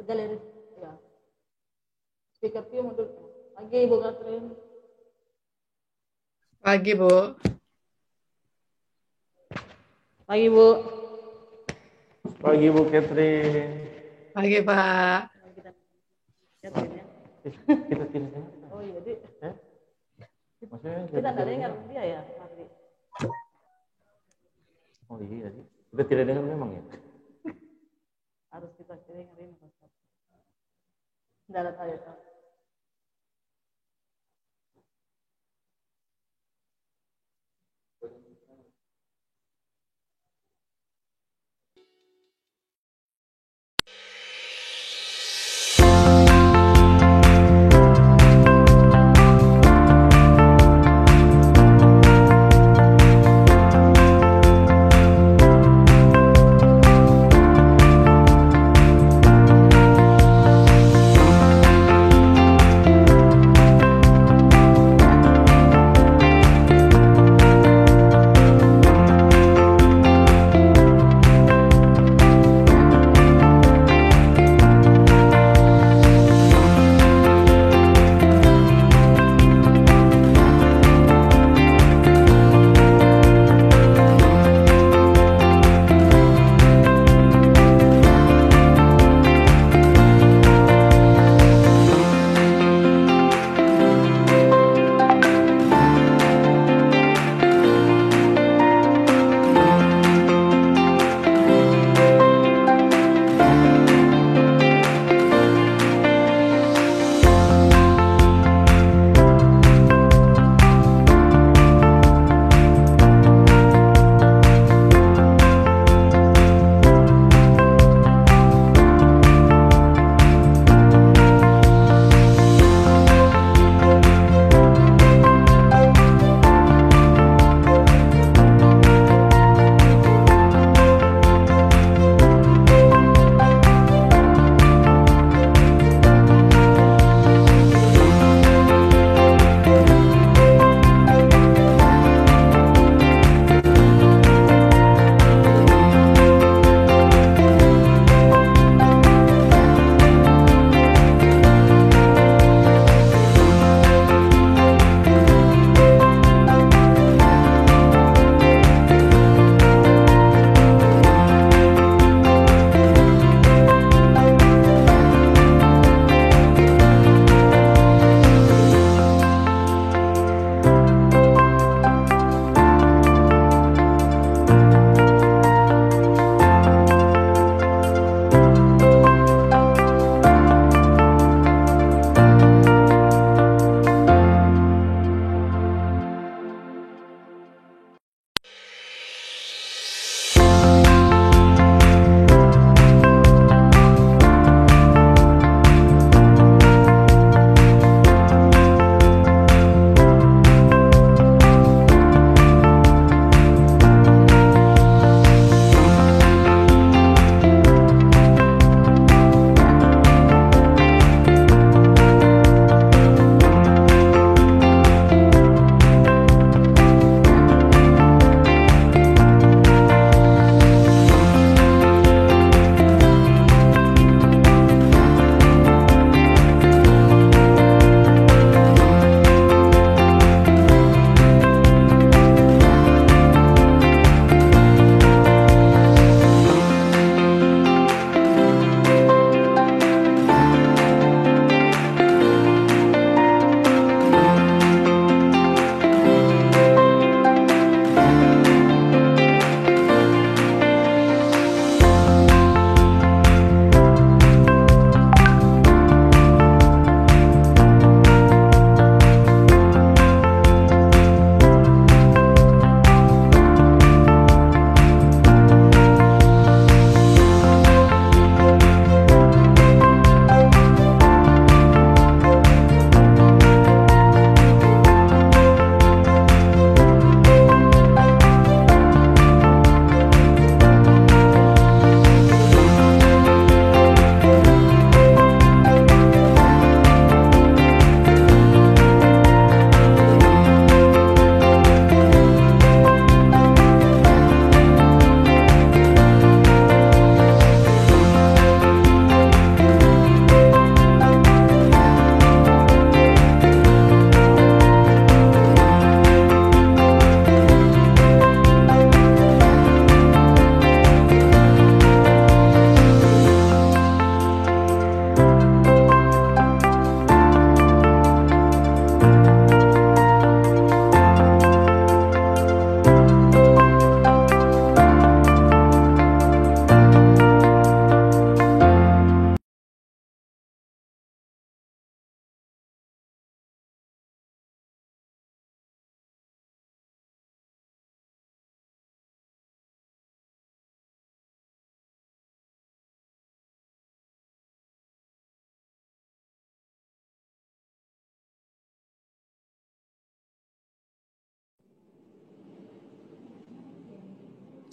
galeri, ya. Speaker view mundur. Pagi Ibu Catherine. Pagi, Bu. Pagi Bu. Pagi Bu Catherine. Pagi, Pak. Catherine ya. Kita tidak dengar. Oh iya, Di. Maksudnya Kita tidak dengar dia ya, Mardi. Oh iya, Di. Kita tidak dengar memang ya. Harus kita dengerin. Tidak ada tahu.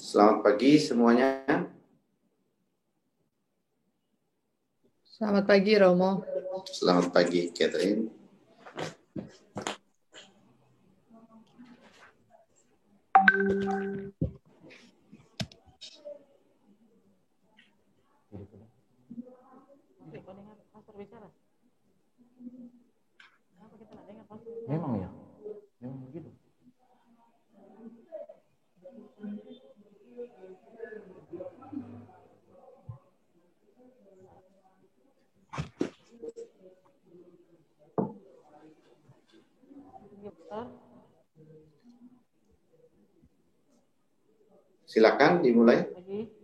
Selamat pagi semuanya. Selamat pagi, Romo. Selamat pagi, Catherine. Masih kau dengar pastor bicara? Kenapa kita nggak dengar pastor? Memang ya. Memang begitu. Iya, pastor. Silakan dimulai. Pagi.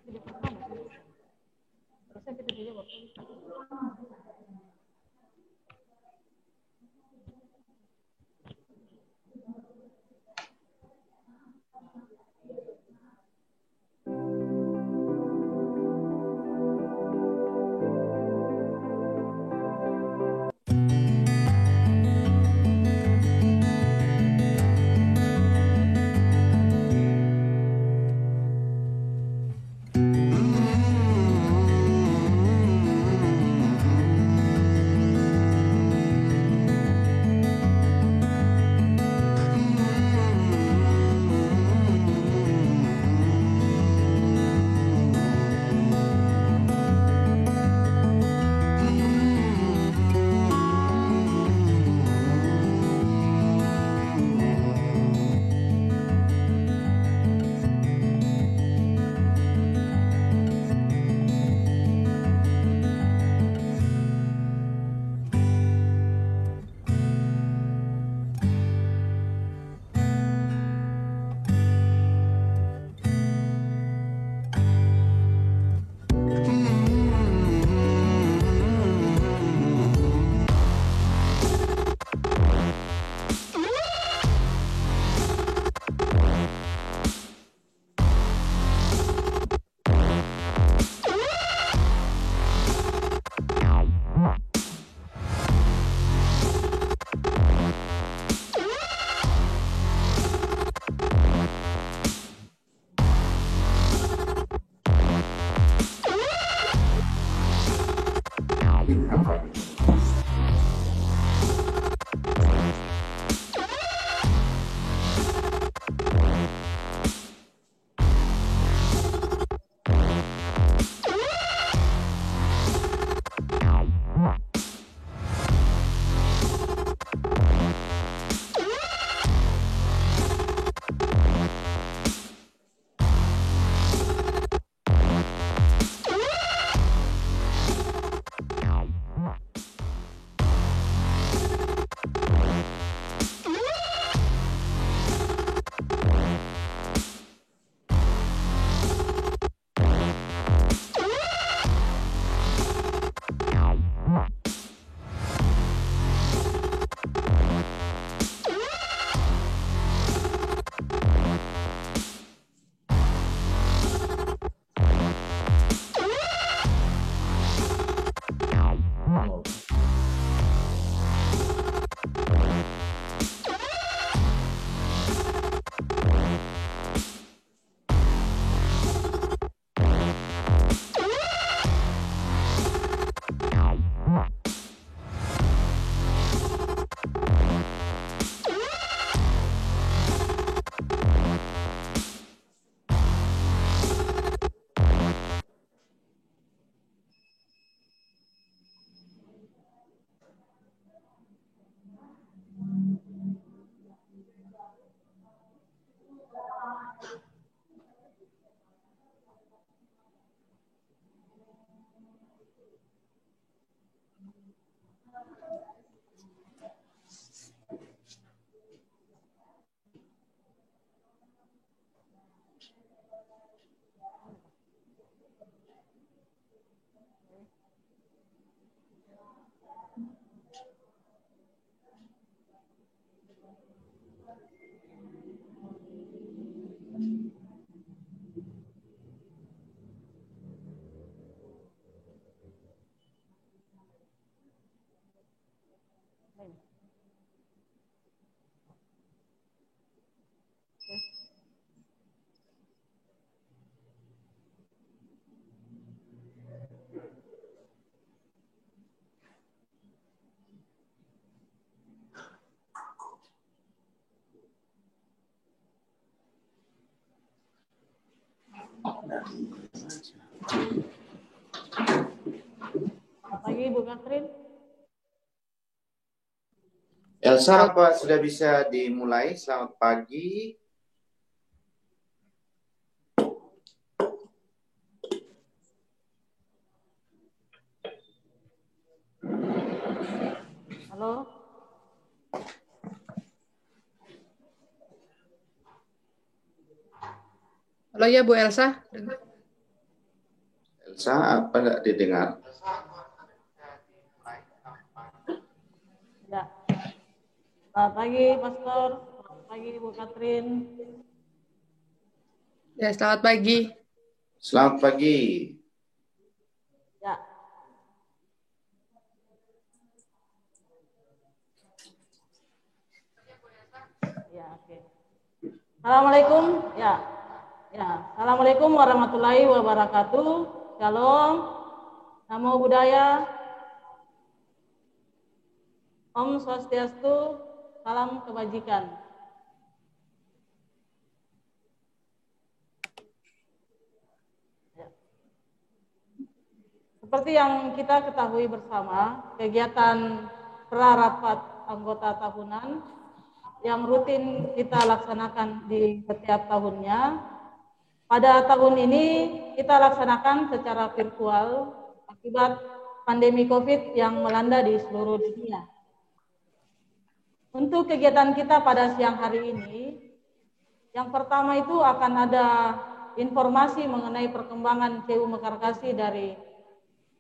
Video pertama sih. Harusnya kita video pertama. Selamat pagi Bu Katrin. Elsa, apa sudah bisa dimulai? Selamat pagi. Halo. Halo ya Bu Elsa. Elsa, apa enggak didengar? Ya. Selamat pagi Pastor. Selamat pagi Bu Katrin. Ya, selamat pagi. Selamat pagi. Ya. Ya, oke. Assalamualaikum. Ya. Ya. Assalamualaikum warahmatullahi wabarakatuh. Shalom. Namo Buddhaya. Om Swastiastu. Salam kebajikan. Ya. Seperti yang kita ketahui bersama, kegiatan prarapat anggota tahunan yang rutin kita laksanakan di setiap tahunnya. Pada tahun ini kita laksanakan secara virtual akibat pandemi COVID yang melanda di seluruh dunia. Untuk kegiatan kita pada siang hari ini, yang pertama itu akan ada informasi mengenai perkembangan CU Mekarkasi dari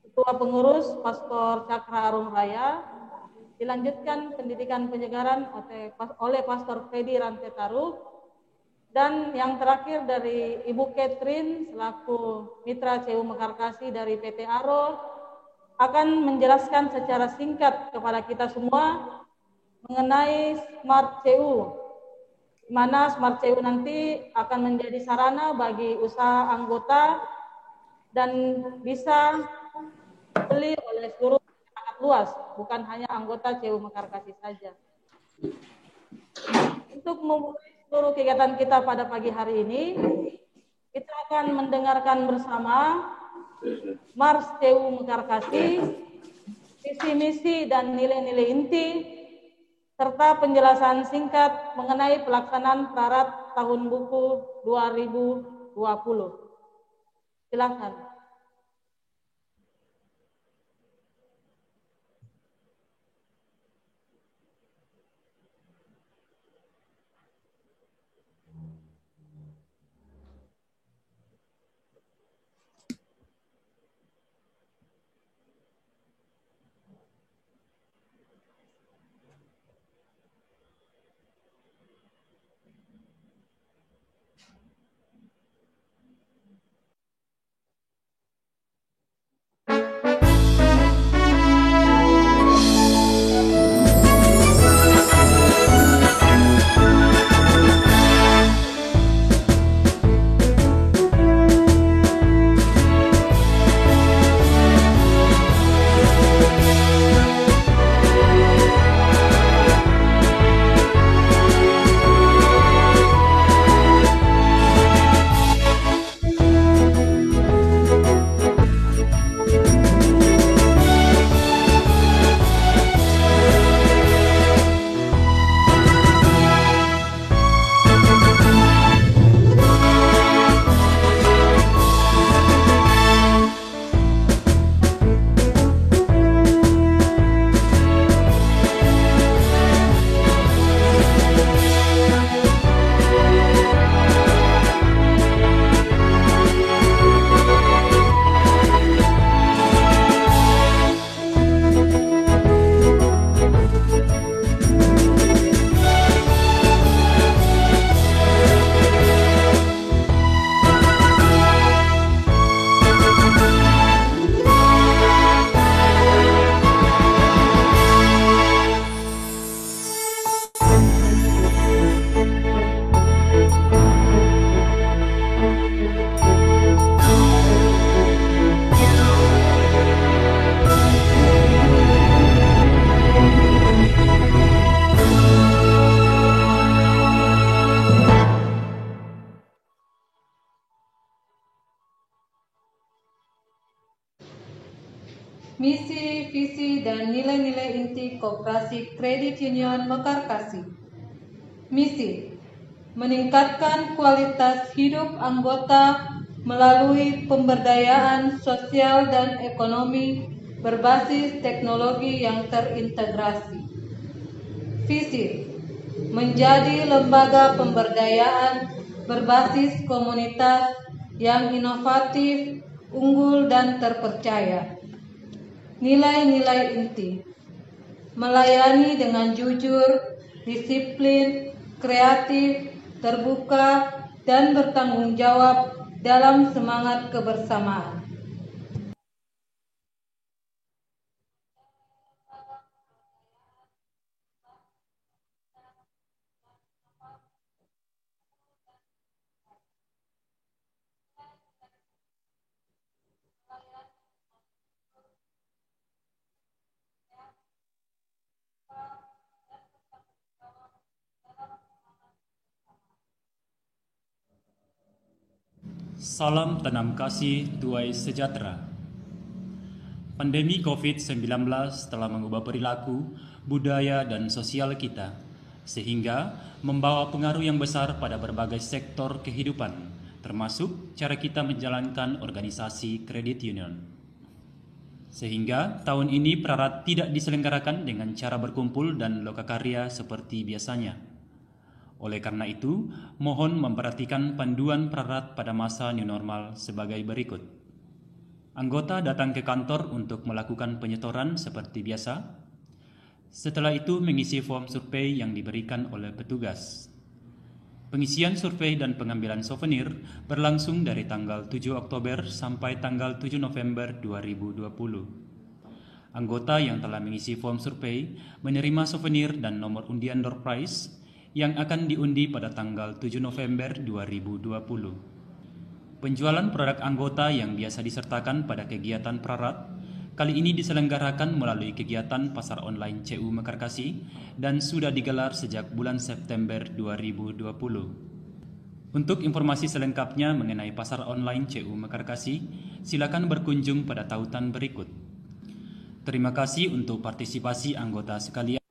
Ketua Pengurus Pastor Cakra Arum Raya, dilanjutkan pendidikan penyegaran oleh Pastor Fedi Rantetaru, dan yang terakhir dari Ibu Catherine selaku Mitra CU Mekarkasi dari PT Aro akan menjelaskan secara singkat kepada kita semua mengenai Smart CU, di mana Smart CU nanti akan menjadi sarana bagi usaha anggota dan bisa dibeli oleh seluruh masyarakat luas, bukan hanya anggota CU Mekarkasi saja. Untuk memulai seluruh kegiatan kita pada pagi hari ini, kita akan mendengarkan bersama Mars CU Mekarkasi, visi misi dan nilai-nilai inti, serta penjelasan singkat mengenai pelaksanaan prarat tahun buku 2020. Silakan. misi, visi, dan nilai-nilai inti Koperasi Kredit Union Mekarkasi. Misi: meningkatkan kualitas hidup anggota melalui pemberdayaan sosial dan ekonomi berbasis teknologi yang terintegrasi. Visi: menjadi lembaga pemberdayaan berbasis komunitas yang inovatif, unggul, dan terpercaya. Nilai-nilai inti: melayani dengan jujur, disiplin, kreatif, terbuka, dan bertanggung jawab dalam semangat kebersamaan. Salam tanam kasih, tuai sejahtera. Pandemi COVID-19 telah mengubah perilaku, budaya, dan sosial kita, sehingga membawa pengaruh yang besar pada berbagai sektor kehidupan, termasuk cara kita menjalankan organisasi kredit union. Sehingga tahun ini Prarat tidak diselenggarakan dengan cara berkumpul dan lokakarya seperti biasanya. Oleh karena itu, mohon memperhatikan panduan Prarat pada masa new normal sebagai berikut. Anggota datang ke kantor untuk melakukan penyetoran seperti biasa. Setelah itu mengisi form survei yang diberikan oleh petugas. Pengisian survei dan pengambilan souvenir berlangsung dari tanggal 7 Oktober sampai tanggal 7 November 2020. Anggota yang telah mengisi form survei menerima souvenir dan nomor undian door prize yang akan diundi pada tanggal 7 November 2020. Penjualan produk anggota yang biasa disertakan pada kegiatan Prarat kali ini diselenggarakan melalui kegiatan pasar online CU Mekarkasi dan sudah digelar sejak bulan September 2020. Untuk informasi selengkapnya mengenai pasar online CU Mekarkasi, silakan berkunjung pada tautan berikut. Terima kasih untuk partisipasi anggota sekalian.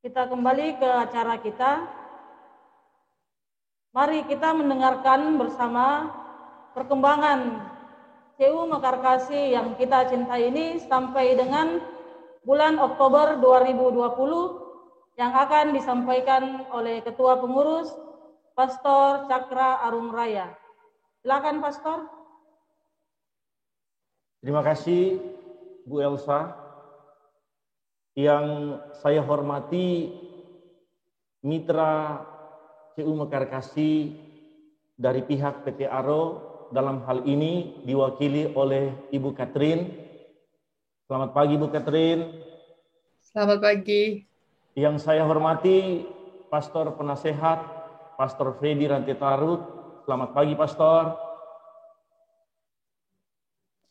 Kita kembali ke acara kita. Mari kita mendengarkan bersama perkembangan CU Mekarkasi yang kita cintai ini sampai dengan bulan Oktober 2020 yang akan disampaikan oleh Ketua Pengurus Pastor Cakra Arum Raya. Silakan Pastor. Terima kasih Bu Elsa. Yang saya hormati mitra CU Mekarkasi dari pihak PT Aro, dalam hal ini diwakili oleh Ibu Katrin. Selamat pagi Bu Katrin. Selamat pagi. Yang saya hormati Pastor Penasehat, Pastor Freddy Rantitarut. Selamat pagi Pastor.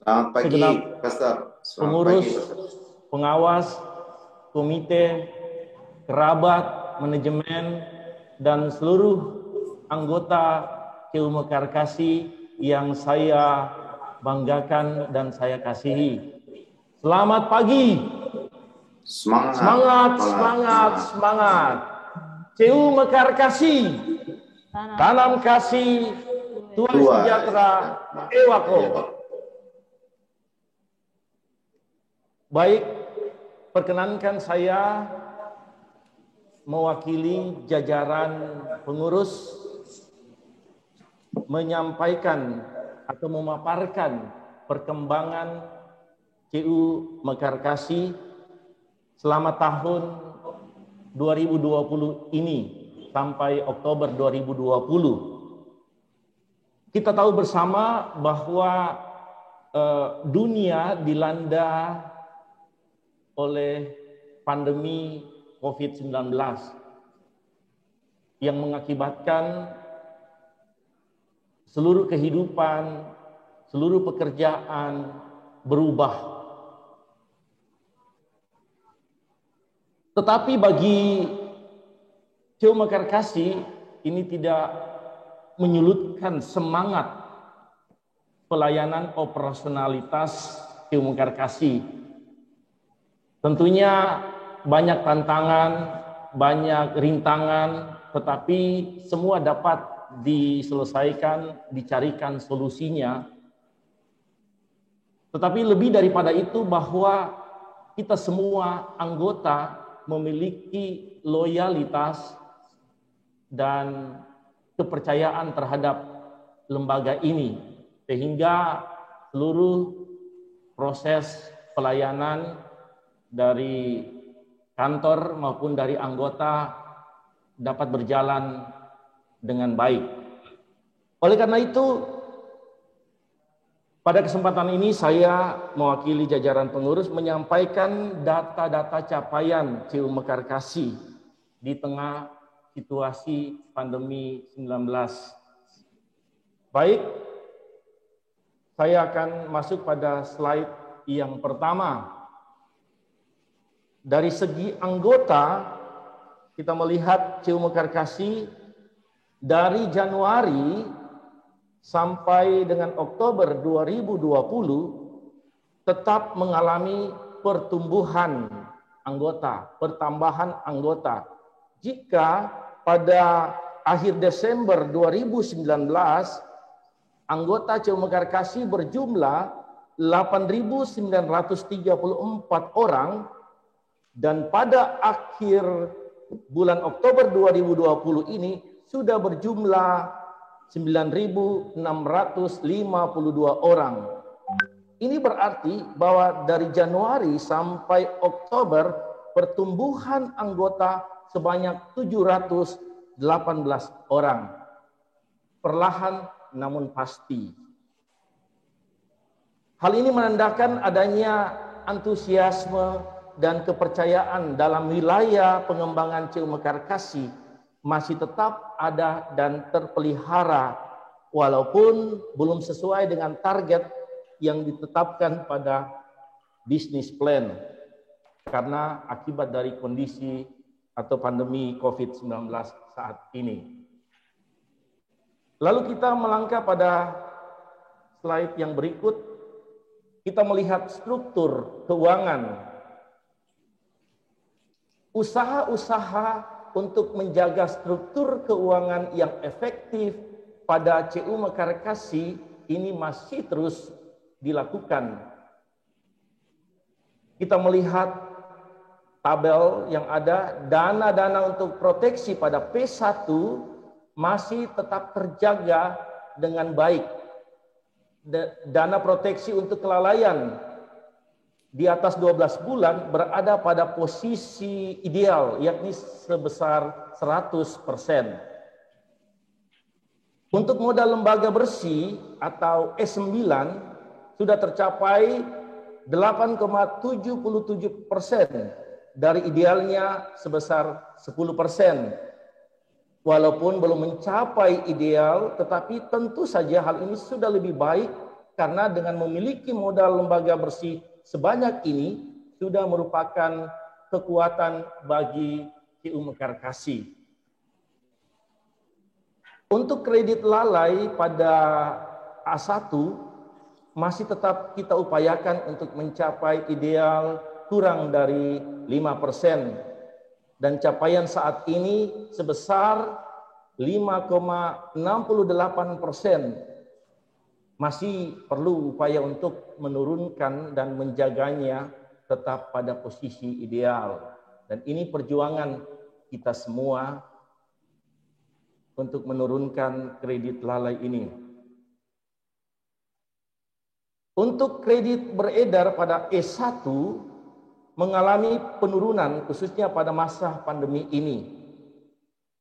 Selamat pagi, Segenap Pastor. Selamat pengurus, pagi, Pastor. pengawas, komite, kerabat, manajemen, dan seluruh anggota CU Mekarkasi yang saya banggakan dan saya kasihi. Selamat pagi. Semangat. Semangat, semangat, semangat. CU Mekarkasi, tanam kasih, tuai sejahtera, Ewako. Baik, perkenankan saya mewakili jajaran pengurus menyampaikan atau memaparkan perkembangan CU Mekarkasi selama tahun 2020 ini sampai Oktober 2020. Kita tahu bersama bahwa dunia dilanda oleh pandemi COVID-19 yang mengakibatkan seluruh kehidupan, seluruh pekerjaan berubah. Tetapi bagi CU Mekarkasi ini tidak menyurutkan semangat pelayanan operasionalitas CU Mekarkasi. Tentunya banyak tantangan, banyak rintangan, tetapi semua dapat diselesaikan, dicarikan solusinya. Tetapi lebih daripada itu bahwa kita semua anggota memiliki loyalitas dan kepercayaan terhadap lembaga ini, sehingga seluruh proses pelayanan dari kantor maupun dari anggota dapat berjalan dengan baik. Oleh karena itu, pada kesempatan ini saya mewakili jajaran pengurus menyampaikan data-data capaian CU Mekarkasi di tengah situasi pandemi 19. Baik, saya akan masuk pada slide yang pertama. Dari segi anggota, kita melihat CU Mekarkasi dari Januari sampai dengan Oktober 2020 tetap mengalami pertumbuhan anggota, pertambahan anggota. Jika pada akhir Desember 2019 anggota CU Mekarkasi berjumlah 8.934 orang, dan pada akhir bulan Oktober 2020 ini sudah berjumlah 9.652 orang. Ini berarti bahwa dari Januari sampai Oktober pertumbuhan anggota sebanyak 718 orang. Perlahan namun pasti. Hal ini menandakan adanya antusiasme dan kepercayaan dalam wilayah pengembangan CU Mekarkasi masih tetap ada dan terpelihara walaupun belum sesuai dengan target yang ditetapkan pada bisnis plan karena akibat dari kondisi atau pandemi COVID-19 saat ini. Lalu kita melangkah pada slide yang berikut, kita melihat struktur keuangan. Usaha-usaha untuk menjaga struktur keuangan yang efektif pada CU Mekarkasi ini masih terus dilakukan. Kita melihat tabel yang ada, dana-dana untuk proteksi pada P1 masih tetap terjaga dengan baik. Dana proteksi untuk kelalaian di atas 12 bulan berada pada posisi ideal, yakni sebesar 100%. Untuk modal lembaga bersih atau S9 sudah tercapai 8,77% dari idealnya sebesar 10%. Walaupun belum mencapai ideal, tetapi tentu saja hal ini sudah lebih baik karena dengan memiliki modal lembaga bersih sebanyak ini sudah merupakan kekuatan bagi CU Mekarkasi. Untuk kredit lalai pada A1 masih tetap kita upayakan untuk mencapai ideal kurang dari 5%. Dan capaian saat ini sebesar 5,68%. Masih perlu upaya untuk menurunkan dan menjaganya tetap pada posisi ideal. Dan ini perjuangan kita semua untuk menurunkan kredit lalai ini. Untuk kredit beredar pada E1 mengalami penurunan khususnya pada masa pandemi ini.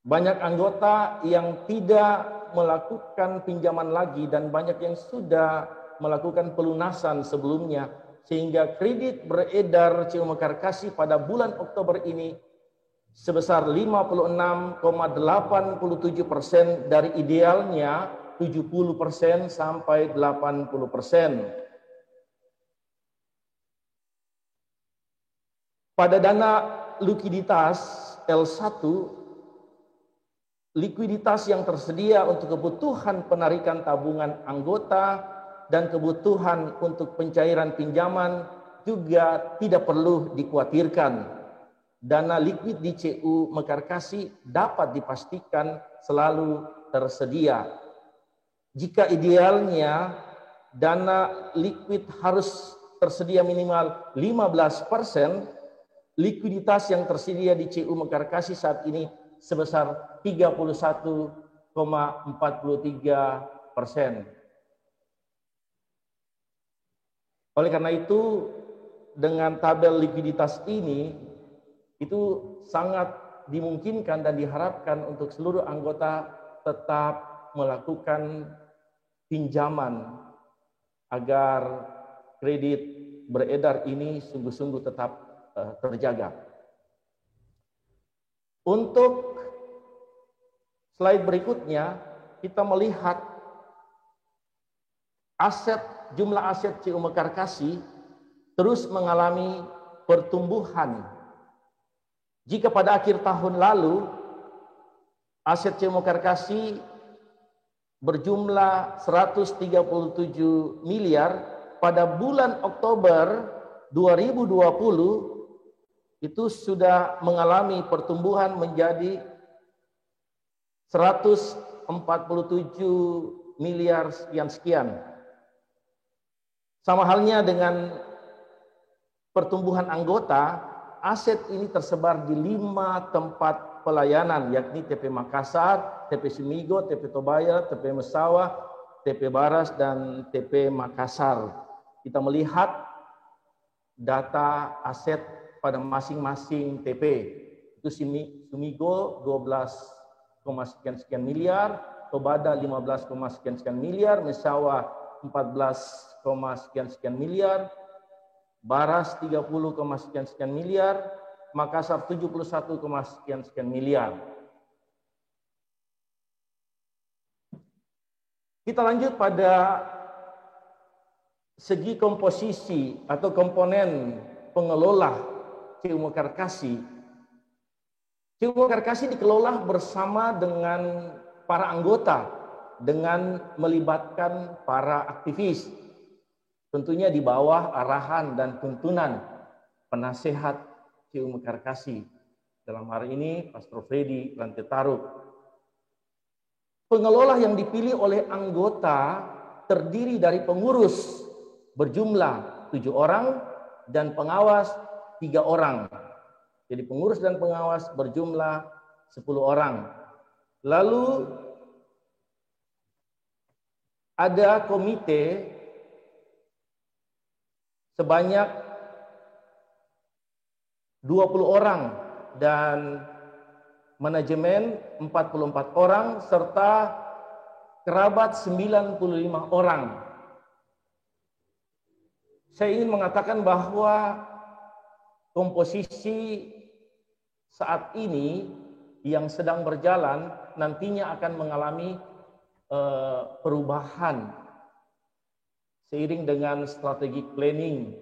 Banyak anggota yang tidak melakukan pinjaman lagi dan banyak yang sudah melakukan pelunasan sebelumnya sehingga kredit beredar CU Mekarkasi pada bulan Oktober ini sebesar 56,87% dari idealnya 70% sampai 80%. Pada dana likuiditas L1, likuiditas yang tersedia untuk kebutuhan penarikan tabungan anggota dan kebutuhan untuk pencairan pinjaman juga tidak perlu dikhawatirkan. Dana likuid di CU Mekarkasi dapat dipastikan selalu tersedia. Jika idealnya dana likuid harus tersedia minimal 15%, likuiditas yang tersedia di CU Mekarkasi saat ini sebesar 31,43%. Oleh karena itu, dengan tabel likuiditas ini, itu sangat dimungkinkan dan diharapkan untuk seluruh anggota tetap melakukan pinjaman agar kredit beredar ini sungguh-sungguh tetap terjaga. Untuk slide berikutnya, kita melihat jumlah aset CU Mekarkasi terus mengalami pertumbuhan. Jika pada akhir tahun lalu aset CU Mekarkasi berjumlah 137 miliar, pada bulan Oktober 2020 itu sudah mengalami pertumbuhan menjadi 147 miliar sekian. Sama halnya dengan pertumbuhan anggota, aset ini tersebar di 5 tempat pelayanan, yakni TP Makassar, TP Sumigo, TP Tobaya, TP Mesawa, TP Baras, dan TP Makassar. Kita melihat data aset pada masing-masing TP. Itu Sumigo 12, sekian miliar, Tobada 15, sekian miliar, Mesawa 14, sekian miliar, Baras 30, sekian miliar, Makassar 71, sekian miliar. Kita lanjut pada segi komposisi atau komponen pengelola CU Mekarkasi. CU Mekarkasi dikelola bersama dengan para anggota dengan melibatkan para aktivis. Tentunya di bawah arahan dan tuntunan penasehat CU Mekarkasi. Dalam hari ini, Pastor Freddy Lantetaruk. Pengelola yang dipilih oleh anggota terdiri dari pengurus berjumlah 7 orang dan pengawas 3 orang. Jadi pengurus dan pengawas berjumlah 10 orang. Lalu ada komite sebanyak 20 orang dan manajemen 44 orang serta kerabat 95 orang. Saya ingin mengatakan bahwa komposisi saat ini yang sedang berjalan nantinya akan mengalami perubahan seiring dengan strategi planning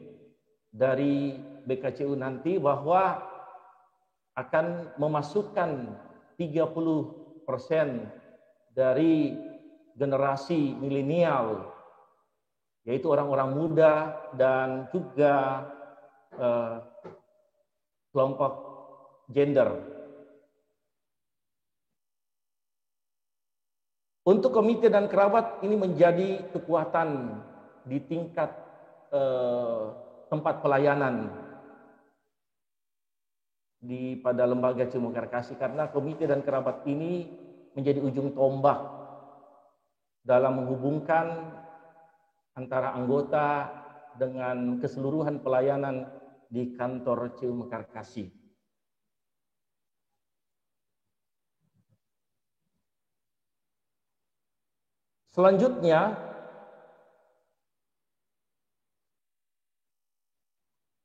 dari BKCU nanti, bahwa akan memasukkan 30% dari generasi milenial, yaitu orang-orang muda dan juga kelompok gender. Untuk komite dan kerabat ini menjadi kekuatan di tingkat tempat pelayanan pada lembaga CEU Mekarkasi, karena komite dan kerabat ini menjadi ujung tombak dalam menghubungkan antara anggota dengan keseluruhan pelayanan di kantor CEU Mekarkasi. Selanjutnya,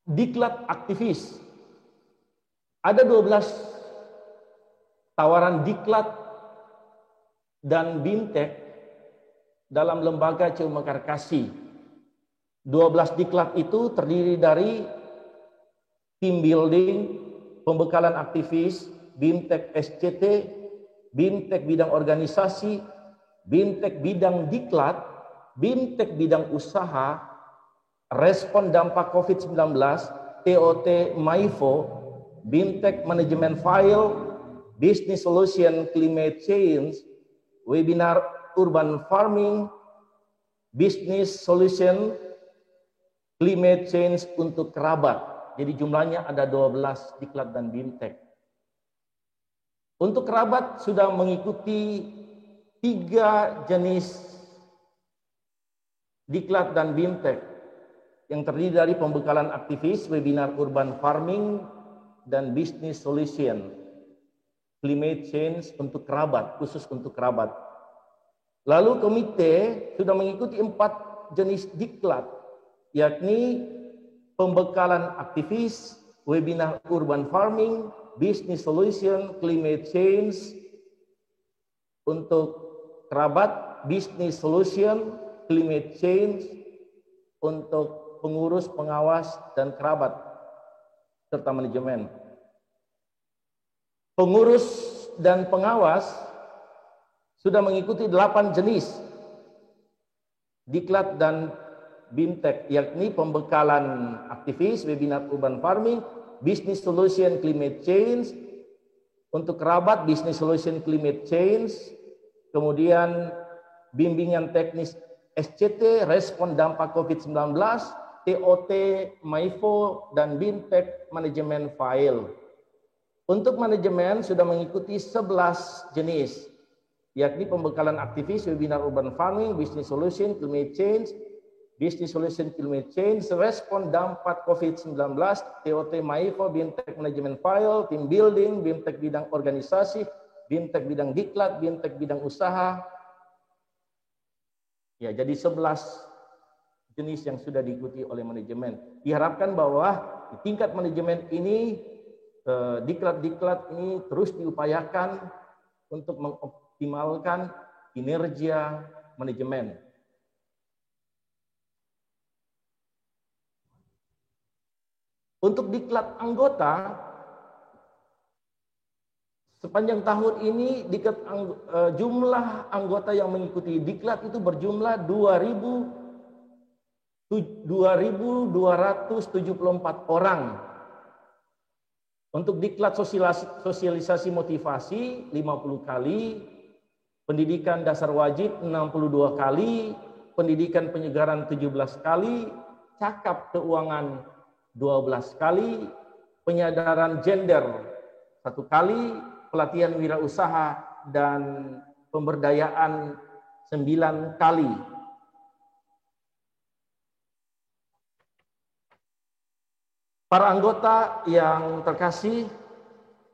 diklat aktivis. Ada 12 tawaran diklat dan bintek dalam lembaga CEU Mekarkasi. 12 diklat itu terdiri dari team building, pembekalan aktivis, bintek SCT, bintek bidang organisasi, bintek bidang diklat, bintek bidang usaha, respon dampak COVID-19, TOT MAIFO, bintek manajemen file, business solution climate change, webinar urban farming, business solution climate change untuk kerabat. Jadi jumlahnya ada 12 diklat dan bintek. Untuk kerabat sudah mengikuti 3 jenis diklat dan bintek yang terdiri dari pembekalan aktivis, webinar urban farming, dan business solution climate change untuk kerabat, khusus untuk kerabat. Lalu komite sudah mengikuti 4 jenis diklat, yakni pembekalan aktivis, webinar urban farming, business solution climate change untuk kerabat, business solution climate change untuk pengurus, pengawas, dan kerabat serta manajemen. Pengurus dan pengawas sudah mengikuti 8 jenis diklat dan bintek, yakni pembekalan aktivis, webinar urban farming, business solution climate change untuk kerabat, business solution climate change, kemudian bimbingan teknis SCT, respon dampak COVID-19, TOT MAIFO, dan bintek manajemen file. Untuk manajemen sudah mengikuti 11 jenis, yakni pembekalan aktivis, webinar urban farming, business solution climate change, business solution climate change, respon dampak COVID-19, TOT MAIFO, bintek manajemen file, team building, bintek bidang organisasi, bintek bidang diklat, bintek bidang usaha. Ya, jadi 11 jenis yang sudah diikuti oleh manajemen. Diharapkan bahwa di tingkat manajemen ini diklat-diklat ini terus diupayakan untuk mengoptimalkan kinerja manajemen. Untuk diklat anggota, sepanjang tahun ini jumlah anggota yang mengikuti diklat itu berjumlah 2.274 orang. Untuk diklat sosialisasi motivasi 50 kali, pendidikan dasar wajib 62 kali, pendidikan penyegaran 17 kali, cakap keuangan 12 kali, penyadaran gender 1 kali, pelatihan wirausaha dan pemberdayaan 9 kali. Para anggota yang terkasih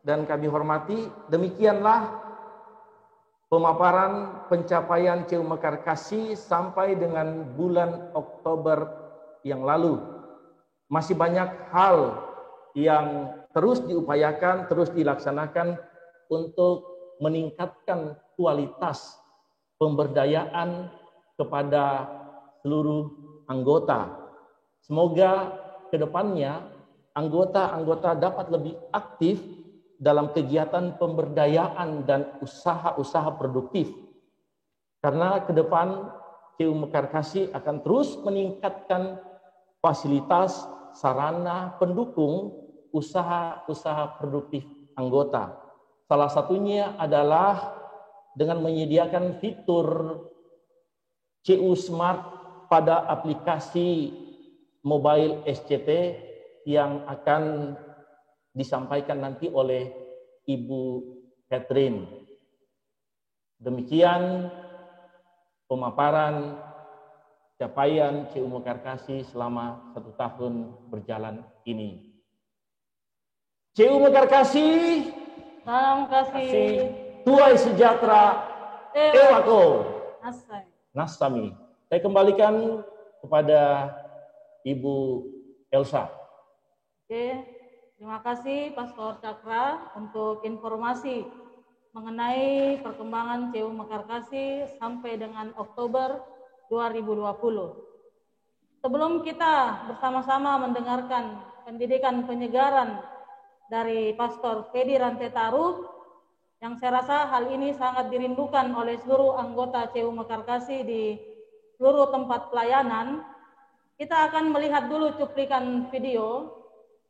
dan kami hormati, demikianlah pemaparan pencapaian CU Mekarkasi sampai dengan bulan Oktober yang lalu. Masih banyak hal yang terus diupayakan, terus dilaksanakan untuk meningkatkan kualitas pemberdayaan kepada seluruh anggota. Semoga ke depannya anggota-anggota dapat lebih aktif dalam kegiatan pemberdayaan dan usaha-usaha produktif. Karena ke depan CU Mekarkasi akan terus meningkatkan fasilitas, sarana, pendukung usaha-usaha produktif anggota. Salah satunya adalah dengan menyediakan fitur CU Smart pada aplikasi mobile SCT yang akan disampaikan nanti oleh Ibu Catherine. Demikian pemaparan capaian CU Mekarkasi selama 1 tahun berjalan ini. CU Mekarkasi, Salam kasih. Tuai sejahtera, Ewako, Asai. Nasami. Saya kembalikan kepada Ibu Elsa. Oke, terima kasih Pastor Cakra untuk informasi mengenai perkembangan CU Mekarkasi sampai dengan Oktober 2020. Sebelum kita bersama-sama mendengarkan pendidikan penyegaran dari Pastor Fedi Rantetaru, yang saya rasa hal ini sangat dirindukan oleh seluruh anggota CU Mekarkasi di seluruh tempat pelayanan, kita akan melihat dulu cuplikan video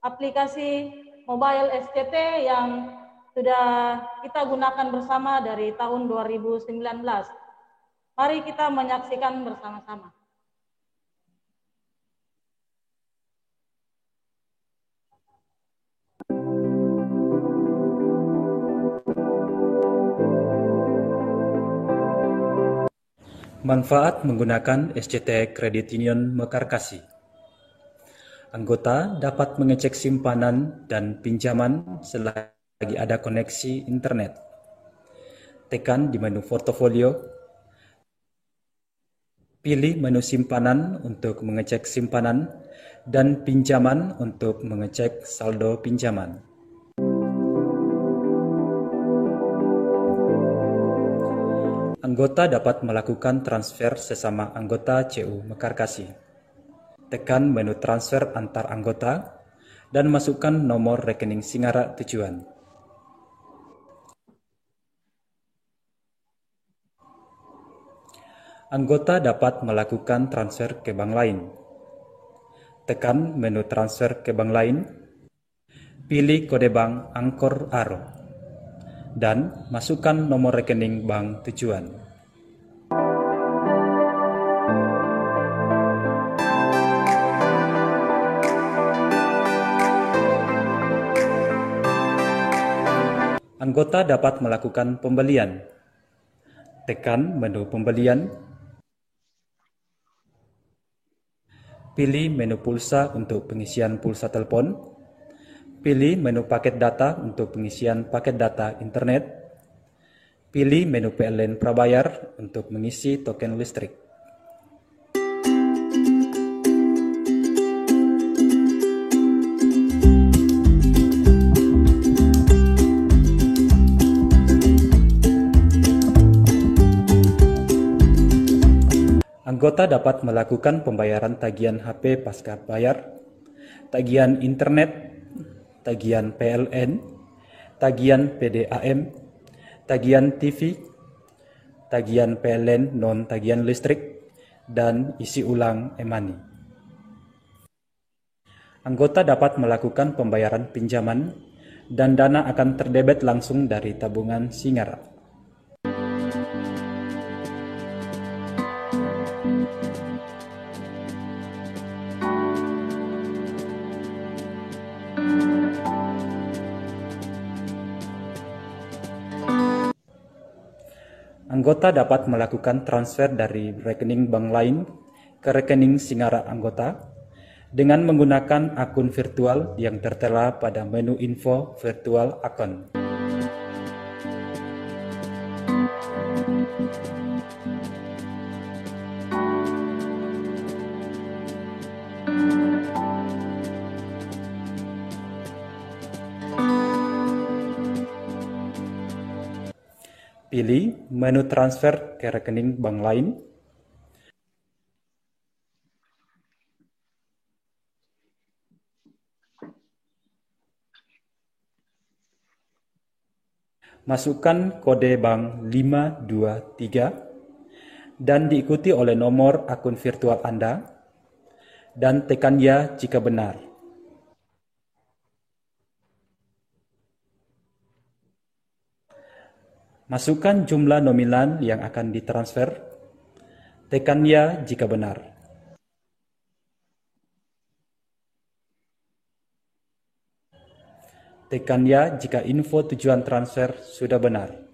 aplikasi mobile SCT yang sudah kita gunakan bersama dari tahun 2019. Mari kita menyaksikan bersama-sama. Manfaat menggunakan SCT Credit Union Mekarkasi. Anggota dapat mengecek simpanan dan pinjaman selagi ada koneksi internet. Tekan di menu portofolio. Pilih menu simpanan untuk mengecek simpanan dan pinjaman untuk mengecek saldo pinjaman. Anggota dapat melakukan transfer sesama anggota CU Mekarkasi. Tekan menu transfer antar anggota dan masukkan nomor rekening Singara tujuan. Anggota dapat melakukan transfer ke bank lain. Tekan menu transfer ke bank lain, pilih kode bank Angkor Aro, dan masukkan nomor rekening bank tujuan. Anggota dapat melakukan pembelian. Tekan menu pembelian. Pilih menu pulsa untuk pengisian pulsa telepon. Pilih menu paket data untuk pengisian paket data internet. Pilih menu PLN prabayar untuk mengisi token listrik. Anggota dapat melakukan pembayaran tagihan HP pasca bayar, tagihan internet, tagihan PLN, tagihan PDAM, tagihan TV, tagihan PLN non-tagihan listrik, dan isi ulang e-money. Anggota dapat melakukan pembayaran pinjaman dan dana akan terdebet langsung dari tabungan Singara. Anggota dapat melakukan transfer dari rekening bank lain ke rekening Singara anggota dengan menggunakan akun virtual yang tertera pada menu info virtual account. Pilih menu transfer ke rekening bank lain. Masukkan kode bank 523 dan diikuti oleh nomor akun virtual Anda dan tekan ya jika benar. Masukkan jumlah nominal yang akan ditransfer. Tekan ya jika benar. Tekan ya jika info tujuan transfer sudah benar.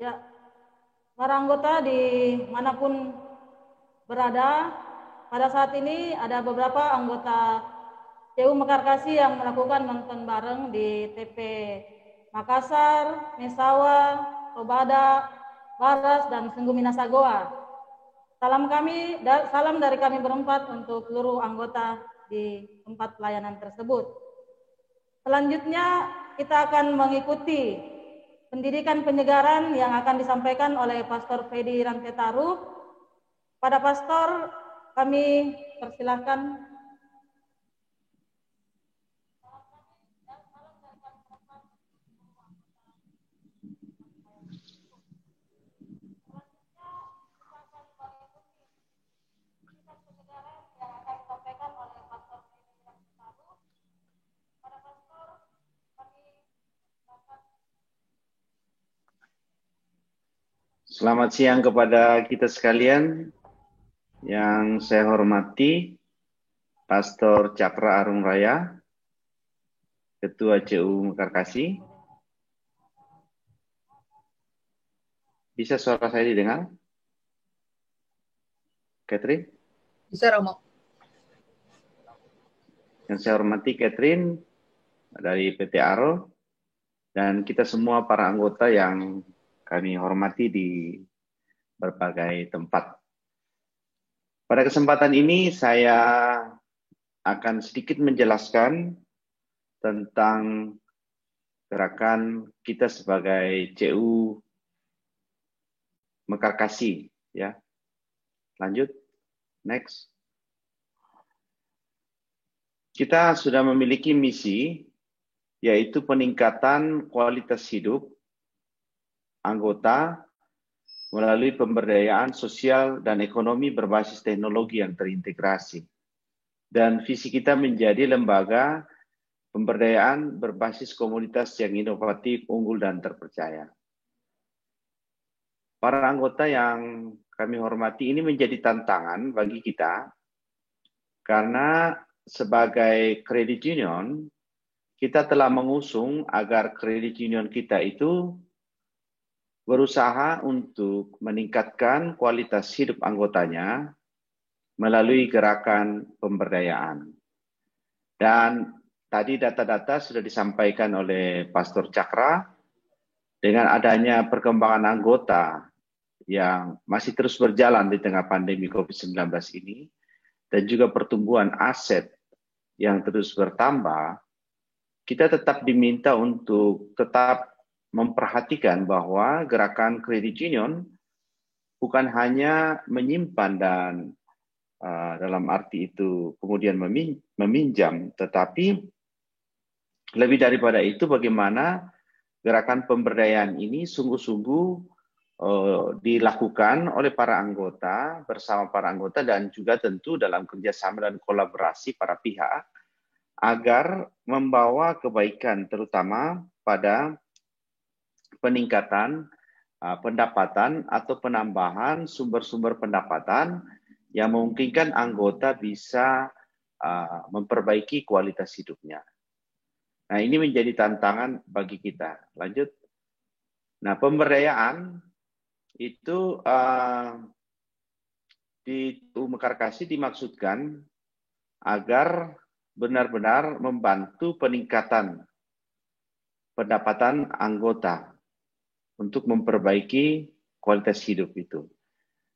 Ya, para anggota dimanapun berada, pada saat ini ada beberapa anggota CU Mekarkasi yang melakukan nonton bareng di TP Makassar, Mesawa, Tobada, Baras, dan Senggu Minasagoa. Salam dari kami berempat untuk seluruh anggota di tempat pelayanan tersebut. Selanjutnya kita akan mengikuti pendidikan penyegaran yang akan disampaikan oleh Pastor Fedi Rantetaru. Pada Pastor kami persilahkan. Selamat siang kepada kita sekalian. Yang saya hormati Pastor Cakra Arung Raya, Ketua CU Mekarkasi. Bisa suara saya didengar? Catherine? Bisa, Romo. Yang saya hormati Catherine dari PT Aro, dan kita semua para anggota yang kami hormati di berbagai tempat. Pada kesempatan ini saya akan sedikit menjelaskan tentang gerakan kita sebagai CU Mekarkasi, ya. Lanjut, next. Kita sudah memiliki misi, yaitu peningkatan kualitas hidup anggota melalui pemberdayaan sosial dan ekonomi berbasis teknologi yang terintegrasi. Dan visi kita menjadi lembaga pemberdayaan berbasis komunitas yang inovatif, unggul, dan terpercaya. Para anggota yang kami hormati, ini menjadi tantangan bagi kita, karena sebagai credit union, kita telah mengusung agar credit union kita itu berusaha untuk meningkatkan kualitas hidup anggotanya melalui gerakan pemberdayaan. Dan tadi data-data sudah disampaikan oleh Pastor Cakra, dengan adanya perkembangan anggota yang masih terus berjalan di tengah pandemi COVID-19 ini, dan juga pertumbuhan aset yang terus bertambah, kita tetap diminta untuk tetap memperhatikan bahwa gerakan credit union bukan hanya menyimpan dan dalam arti itu kemudian meminjam, tetapi lebih daripada itu bagaimana gerakan pemberdayaan ini sungguh-sungguh dilakukan oleh para anggota, bersama para anggota, dan juga tentu dalam kerjasama dan kolaborasi para pihak agar membawa kebaikan terutama pada peningkatan pendapatan atau penambahan sumber-sumber pendapatan yang memungkinkan anggota bisa memperbaiki kualitas hidupnya. Nah, ini menjadi tantangan bagi kita. Lanjut. Nah, pemberdayaan itu di TU Mekarkasi dimaksudkan agar benar-benar membantu peningkatan pendapatan anggota untuk memperbaiki kualitas hidup itu.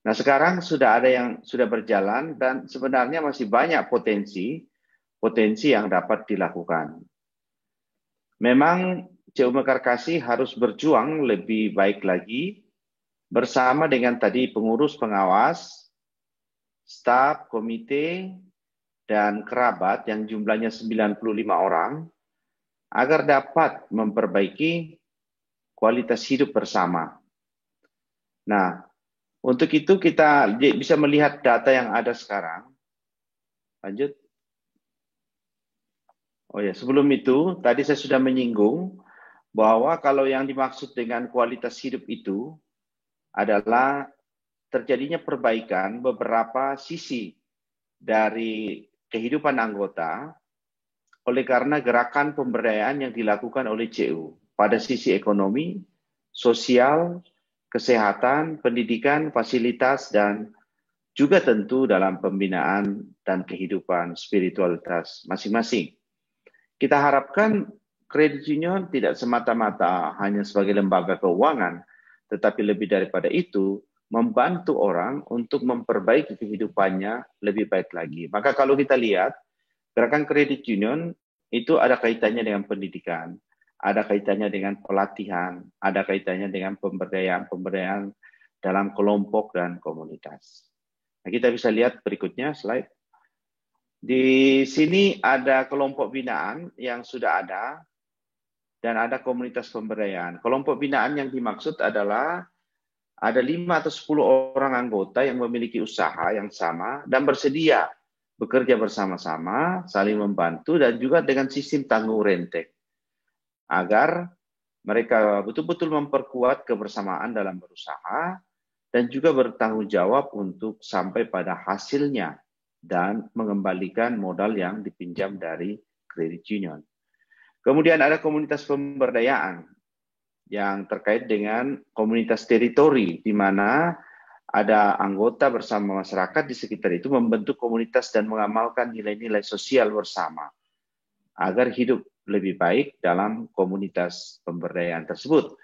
Nah, sekarang sudah ada yang sudah berjalan dan sebenarnya masih banyak potensi yang dapat dilakukan. Memang CU Mekarkasi harus berjuang lebih baik lagi bersama dengan tadi pengurus pengawas, staf, komite, dan kerabat yang jumlahnya 95 orang agar dapat memperbaiki kualitas hidup bersama. Nah, untuk itu kita bisa melihat data yang ada sekarang. Lanjut. Oh ya, sebelum itu tadi saya sudah menyinggung bahwa kalau yang dimaksud dengan kualitas hidup itu adalah terjadinya perbaikan beberapa sisi dari kehidupan anggota oleh karena gerakan pemberdayaan yang dilakukan oleh CU pada sisi ekonomi, sosial, kesehatan, pendidikan, fasilitas, dan juga tentu dalam pembinaan dan kehidupan spiritualitas masing-masing. Kita harapkan credit union tidak semata-mata hanya sebagai lembaga keuangan, tetapi lebih daripada itu, membantu orang untuk memperbaiki kehidupannya lebih baik lagi. Maka kalau kita lihat, gerakan credit union itu ada kaitannya dengan pendidikan, ada kaitannya dengan pelatihan, ada kaitannya dengan pemberdayaan dalam kelompok dan komunitas. Nah, kita bisa lihat berikutnya slide. Di sini ada kelompok binaan yang sudah ada dan ada komunitas pemberdayaan. Kelompok binaan yang dimaksud adalah ada 5 atau 10 orang anggota yang memiliki usaha yang sama dan bersedia bekerja bersama-sama, saling membantu, dan juga dengan sistem tanggung renteng. Agar mereka betul-betul memperkuat kebersamaan dalam berusaha dan juga bertanggung jawab untuk sampai pada hasilnya dan mengembalikan modal yang dipinjam dari credit union. Kemudian ada komunitas pemberdayaan yang terkait dengan komunitas teritori, di mana ada anggota bersama masyarakat di sekitar itu membentuk komunitas dan mengamalkan nilai-nilai sosial bersama. agar hidup lebih baik dalam komunitas pemberdayaan tersebut.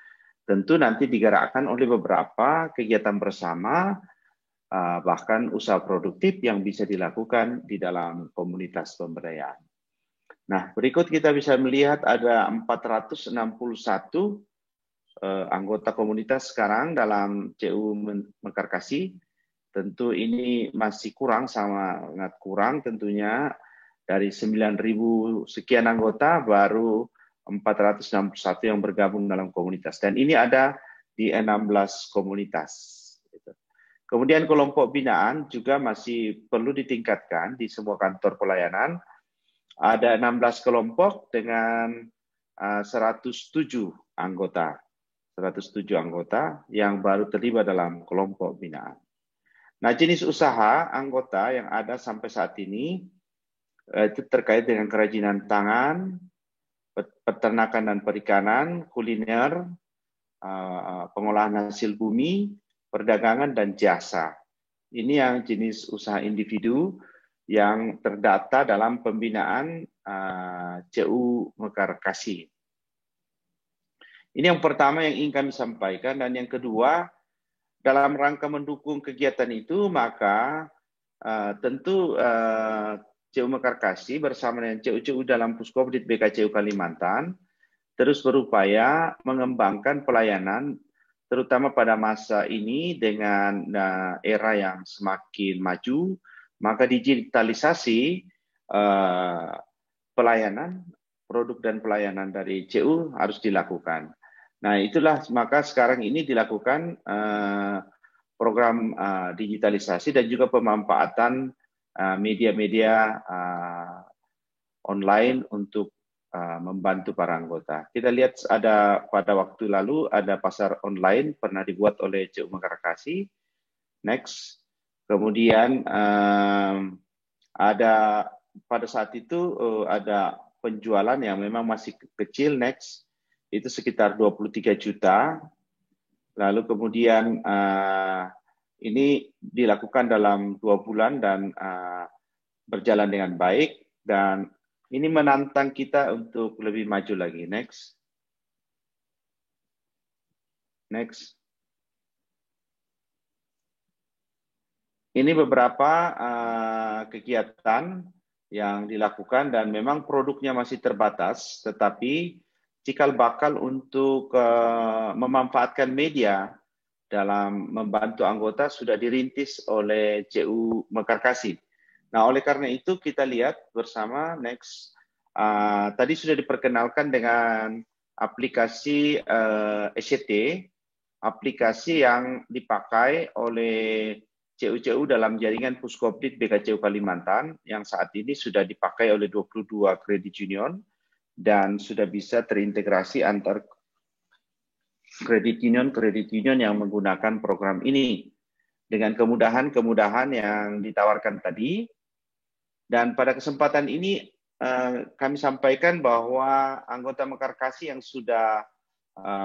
Tentu nanti digerakkan oleh beberapa kegiatan bersama, bahkan usaha produktif yang bisa dilakukan di dalam komunitas pemberdayaan. Nah, berikut kita bisa melihat ada 461 anggota komunitas sekarang dalam CU Mekarkasi. Tentu ini masih kurang, sangat kurang tentunya. Dari 9.000 sekian anggota, baru 461 yang bergabung dalam komunitas. Dan ini ada di 16 komunitas. Kemudian kelompok binaan juga masih perlu ditingkatkan di semua kantor pelayanan. Ada 16 kelompok dengan 107 anggota. 107 anggota yang baru terlibat dalam kelompok binaan. Nah, jenis usaha anggota yang ada sampai saat ini itu terkait dengan kerajinan tangan, peternakan dan perikanan, kuliner, pengolahan hasil bumi, perdagangan dan jasa. Ini yang jenis usaha individu yang terdata dalam pembinaan CU Mekarkasi. Ini yang pertama yang ingin kami sampaikan, dan yang kedua, dalam rangka mendukung kegiatan itu, maka tentu CU Mekarkasi bersama dengan CU-CU dalam Puskopdit BKCU Kalimantan terus berupaya mengembangkan pelayanan, terutama pada masa ini dengan era yang semakin maju, maka digitalisasi pelayanan, produk dan pelayanan dari CU harus dilakukan. Nah, itulah maka sekarang ini dilakukan program digitalisasi dan juga pemanfaatan media-media online untuk membantu para anggota. Kita lihat ada pada waktu lalu ada pasar online pernah dibuat oleh CU Mekarkasi. Next. Kemudian ada pada saat itu ada penjualan yang memang masih kecil. Next. Itu sekitar 23 juta. Lalu kemudian ini dilakukan dalam 2 bulan dan berjalan dengan baik, dan ini menantang kita untuk lebih maju lagi. Next. Next. Ini beberapa kegiatan yang dilakukan dan memang produknya masih terbatas, tetapi cikal bakal untuk memanfaatkan media dalam membantu anggota sudah dirintis oleh CU Mekarkasi. Nah, oleh karena itu kita lihat bersama. Next. Tadi sudah diperkenalkan dengan aplikasi ECT, aplikasi yang dipakai oleh CU-CU dalam jaringan Puskopdit BKCU Kalimantan yang saat ini sudah dipakai oleh 22 kredit union dan sudah bisa terintegrasi antar kredit union yang menggunakan program ini dengan kemudahan-kemudahan yang ditawarkan tadi. Dan pada kesempatan ini kami sampaikan bahwa anggota Mekarkasi yang sudah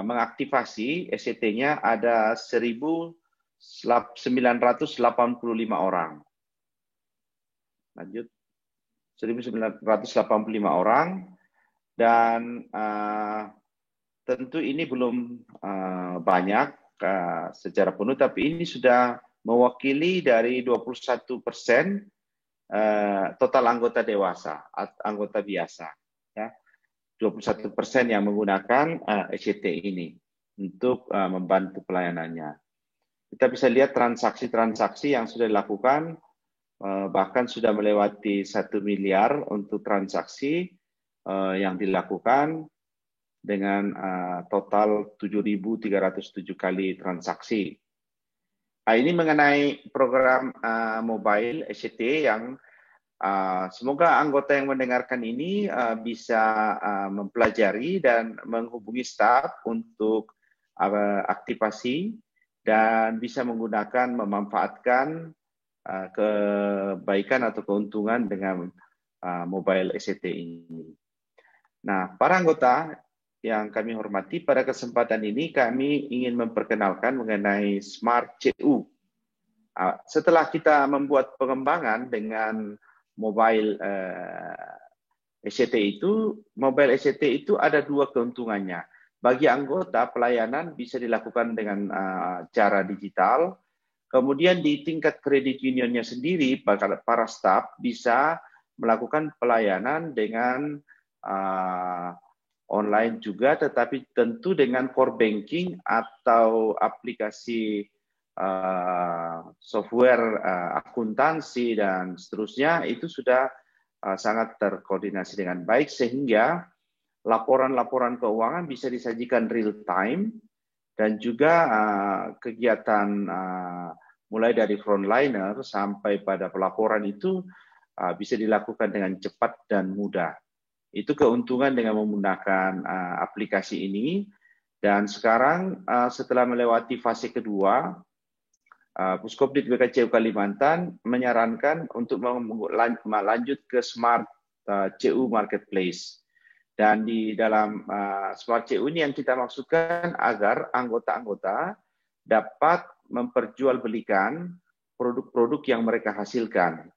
mengaktifasi ECT-nya ada 1.985 orang. Lanjut. 1.985 orang, dan tentu ini belum banyak secara penuh, tapi ini sudah mewakili dari 21% total anggota dewasa, anggota biasa. Ya. 21% yang menggunakan ECT ini untuk membantu pelayanannya. Kita bisa lihat transaksi-transaksi yang sudah dilakukan, bahkan sudah melewati 1 miliar untuk transaksi yang dilakukan dengan total 7.307 kali transaksi. Nah, ini mengenai program mobile ECT yang semoga anggota yang mendengarkan ini bisa mempelajari dan menghubungi staf untuk aktivasi dan bisa menggunakan, memanfaatkan kebaikan atau keuntungan dengan mobile ECT ini. Nah, para anggota yang kami hormati, pada kesempatan ini kami ingin memperkenalkan mengenai Smart CU. Setelah kita membuat pengembangan dengan mobile mobile ECT itu ada dua keuntungannya. Bagi anggota, pelayanan bisa dilakukan dengan cara digital. Kemudian di tingkat kredit unionnya sendiri, para staf bisa melakukan pelayanan dengan online juga, tetapi tentu dengan core banking atau aplikasi software akuntansi dan seterusnya, itu sudah sangat terkoordinasi dengan baik, sehingga laporan-laporan keuangan bisa disajikan real time, dan juga kegiatan mulai dari frontliner sampai pada pelaporan itu bisa dilakukan dengan cepat dan mudah. Itu keuntungan dengan menggunakan aplikasi ini. Dan sekarang setelah melewati fase kedua, Puskopdit BKCU Kalimantan menyarankan untuk lanjut ke Smart CU Marketplace. Dan di dalam Smart CU ini yang kita maksudkan agar anggota-anggota dapat memperjualbelikan produk-produk yang mereka hasilkan.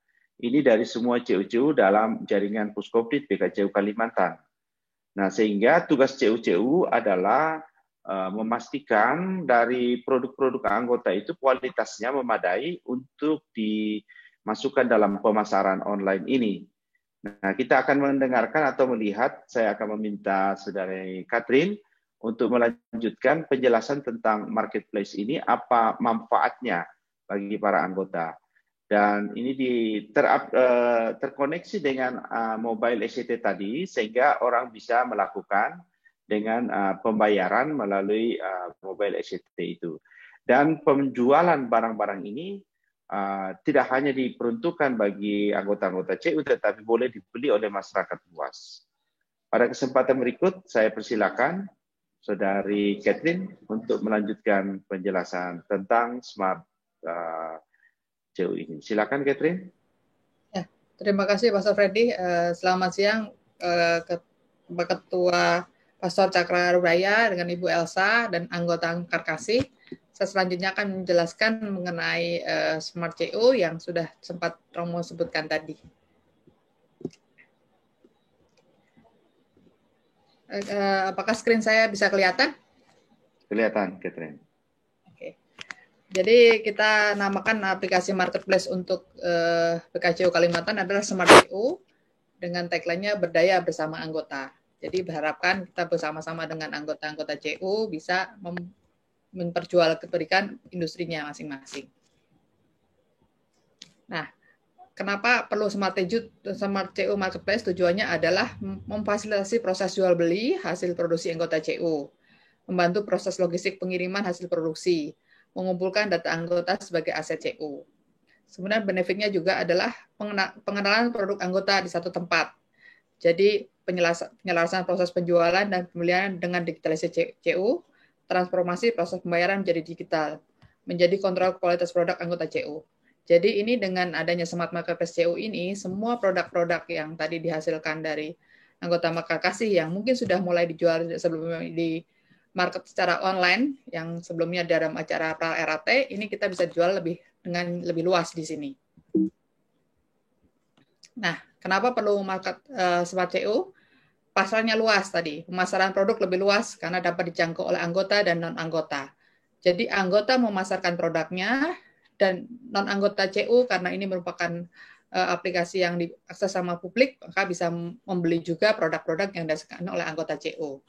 Ini dari semua CU-CU dalam jaringan Puskopdit BKCU Kalimantan. Nah, sehingga tugas CU-CU adalah memastikan dari produk-produk anggota itu kualitasnya memadai untuk dimasukkan dalam pemasaran online ini. Nah, kita akan mendengarkan atau melihat, saya akan meminta Saudara Catherine untuk melanjutkan penjelasan tentang marketplace ini, apa manfaatnya bagi para anggota. Dan ini terkoneksi dengan mobile ECT tadi, sehingga orang bisa melakukan dengan pembayaran melalui mobile ECT itu. Dan penjualan barang-barang ini tidak hanya diperuntukkan bagi anggota-anggota CU, tetapi boleh dibeli oleh masyarakat luas. Pada kesempatan berikut, saya persilakan Saudari Catherine untuk melanjutkan penjelasan tentang Smart CU ini. Silakan, Catherine. Ya, terima kasih, Pastor Freddy. Selamat siang, Ketua Pastor Cakra Rubaya dengan Ibu Elsa dan anggota Karkasi. Saya selanjutnya akan menjelaskan mengenai Smart CU yang sudah sempat Romo sebutkan tadi. Apakah screen saya bisa kelihatan? Kelihatan, Catherine. Oke. Jadi kita namakan aplikasi marketplace untuk BKCU Kalimantan adalah Smart CU dengan tagline-nya berdaya bersama anggota. Jadi berharapkan kita bersama-sama dengan anggota-anggota CU bisa memperjualbelikan industrinya masing-masing. Nah, kenapa perlu Smart CU Marketplace? Tujuannya adalah memfasilitasi proses jual beli hasil produksi anggota CU, membantu proses logistik pengiriman hasil produksi, mengumpulkan data anggota sebagai aset CU. Sebenarnya benefitnya juga adalah pengenalan produk anggota di satu tempat. Jadi penyelesaian proses penjualan dan pembelian dengan digitalisasi CU, transformasi proses pembayaran menjadi digital, menjadi kontrol kualitas produk anggota CU. Jadi ini dengan adanya Smart Marketplace CU ini, semua produk-produk yang tadi dihasilkan dari anggota Karkasi yang mungkin sudah mulai dijual sebelumnya di market secara online, yang sebelumnya dalam acara RAT, ini kita bisa jual dengan lebih luas di sini. Nah, kenapa perlu Smart CU? Pasarnya luas tadi, pemasaran produk lebih luas karena dapat dijangkau oleh anggota dan non-anggota. Jadi anggota memasarkan produknya dan non-anggota CU karena ini merupakan aplikasi yang diakses sama publik, maka bisa membeli juga produk-produk yang dihasilkan oleh anggota CU.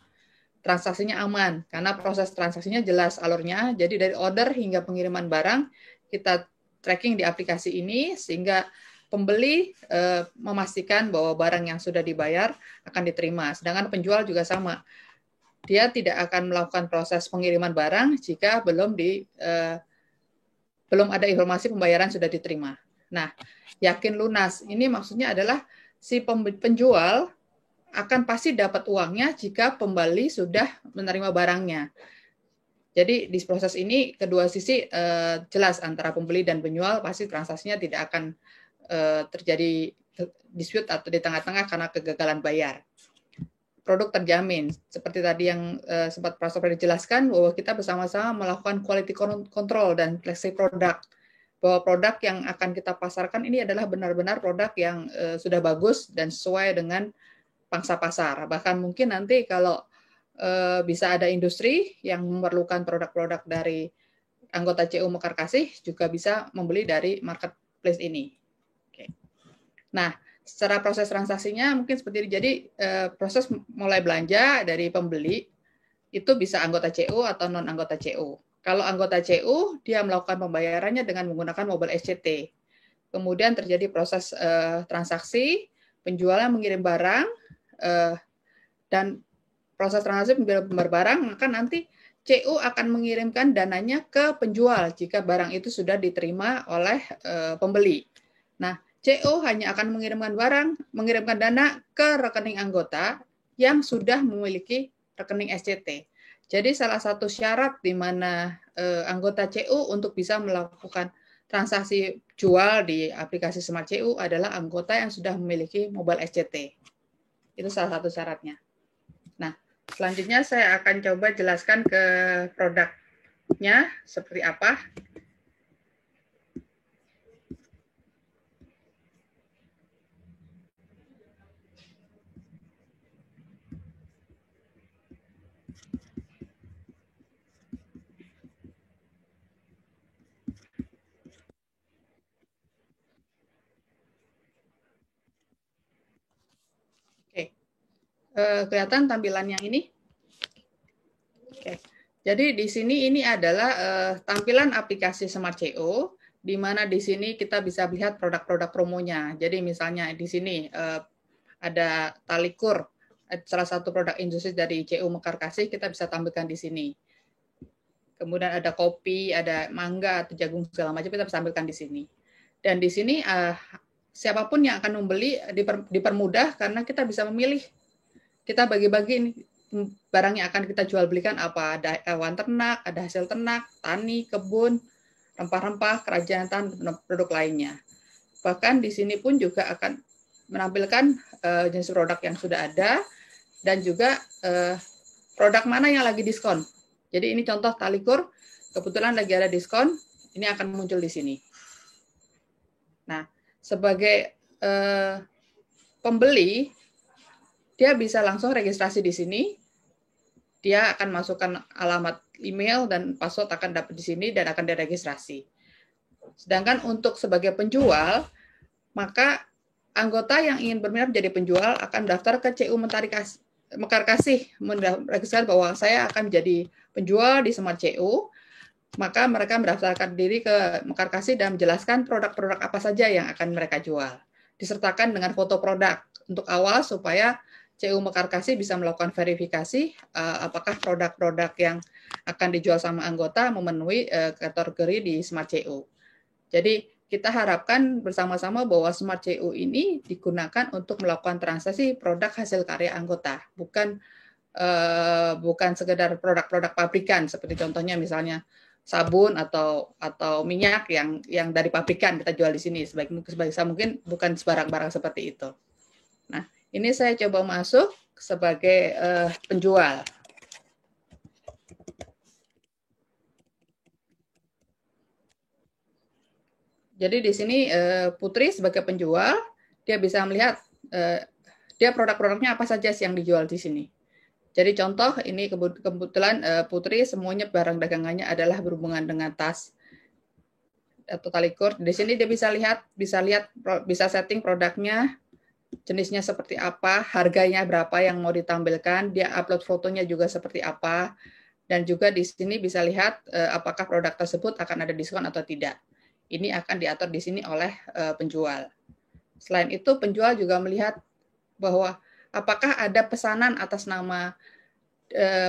Transaksinya aman karena proses transaksinya jelas alurnya, jadi dari order hingga pengiriman barang kita tracking di aplikasi ini sehingga pembeli memastikan bahwa barang yang sudah dibayar akan diterima. Sedangkan penjual juga sama. Dia tidak akan melakukan proses pengiriman barang jika belum ada informasi pembayaran sudah diterima. Nah, yakin lunas. Ini maksudnya adalah si penjual akan pasti dapat uangnya jika pembeli sudah menerima barangnya. Jadi di proses ini kedua sisi jelas antara pembeli dan penjual pasti transaksinya tidak akan terjadi dispute atau di tengah-tengah karena kegagalan bayar. Produk terjamin, seperti tadi yang sempat Pastor Freddy jelaskan, bahwa kita bersama-sama melakukan quality control dan seleksi produk. Bahwa produk yang akan kita pasarkan ini adalah benar-benar produk yang sudah bagus dan sesuai dengan pangsa pasar. Bahkan mungkin nanti kalau bisa ada industri yang memerlukan produk-produk dari anggota CU Mekarkasih juga bisa membeli dari marketplace ini. Oke. Nah, secara proses transaksinya mungkin seperti ini. Jadi proses mulai belanja dari pembeli itu bisa anggota CU atau non anggota CU. Kalau anggota CU, dia melakukan pembayarannya dengan menggunakan mobile SCT. Kemudian terjadi proses transaksi, penjualan mengirim barang, dan proses transaksi berbarang, maka nanti CU akan mengirimkan dananya ke penjual jika barang itu sudah diterima oleh pembeli. Nah, CU hanya akan mengirimkan dana ke rekening anggota yang sudah memiliki rekening SCT. Jadi salah satu syarat di mana anggota CU untuk bisa melakukan transaksi jual di aplikasi Smart CU adalah anggota yang sudah memiliki mobile SCT. Itu salah satu syaratnya. Nah, selanjutnya saya akan coba jelaskan ke produknya seperti apa. Oke. Kelihatan tampilan yang ini? Oke. Jadi di sini ini adalah tampilan aplikasi Smart CU, di mana di sini kita bisa lihat produk-produk promonya. Jadi misalnya di sini ada Talikur, salah satu produk industri dari CU Mekarkasih, kita bisa tampilkan di sini. Kemudian ada kopi, ada mangga, atau jagung segala macam kita bisa tampilkan di sini. Dan di sini siapapun yang akan membeli dipermudah karena kita bisa memilih. Kita bagi-bagi barang yang akan kita jual belikan apa, ada hewan ternak, ada hasil ternak, tani, kebun, rempah-rempah, kerajinan, produk lainnya. Bahkan di sini pun juga akan menampilkan jenis produk yang sudah ada dan juga produk mana yang lagi diskon. Jadi ini contoh Talikur, kebetulan lagi ada diskon, ini akan muncul di sini. Nah, sebagai pembeli, dia bisa langsung registrasi di sini. Dia akan masukkan alamat email dan password akan dapat di sini dan akan diregistrasi. Sedangkan untuk sebagai penjual, maka anggota yang ingin berminat menjadi penjual akan daftar ke CU Mekarkasih, meregistrasi bahwa saya akan menjadi penjual di Smart CU. Maka mereka mendaftarkan diri ke Mekarkasih dan menjelaskan produk-produk apa saja yang akan mereka jual. Disertakan dengan foto produk untuk awal supaya CU Mekarkasih bisa melakukan verifikasi apakah produk-produk yang akan dijual sama anggota memenuhi kategori di Smart CU. Jadi kita harapkan bersama-sama bahwa Smart CU ini digunakan untuk melakukan transaksi produk hasil karya anggota, bukan sekedar produk-produk pabrikan seperti contohnya misalnya sabun atau minyak yang dari pabrikan kita jual di sini. Sebisa mungkin bukan barang-barang seperti itu. Nah, ini saya coba masuk sebagai penjual. Jadi di sini Putri sebagai penjual, dia bisa melihat dia produk-produknya apa saja yang dijual di sini. Jadi contoh ini kebetulan Putri semuanya barang dagangannya adalah berhubungan dengan tas atau Talikur. Di sini dia bisa setting produknya, jenisnya seperti apa, harganya berapa yang mau ditampilkan, dia upload fotonya juga seperti apa, dan juga di sini bisa lihat apakah produk tersebut akan ada diskon atau tidak. Ini akan diatur di sini oleh penjual. Selain itu, penjual juga melihat bahwa apakah ada pesanan atas nama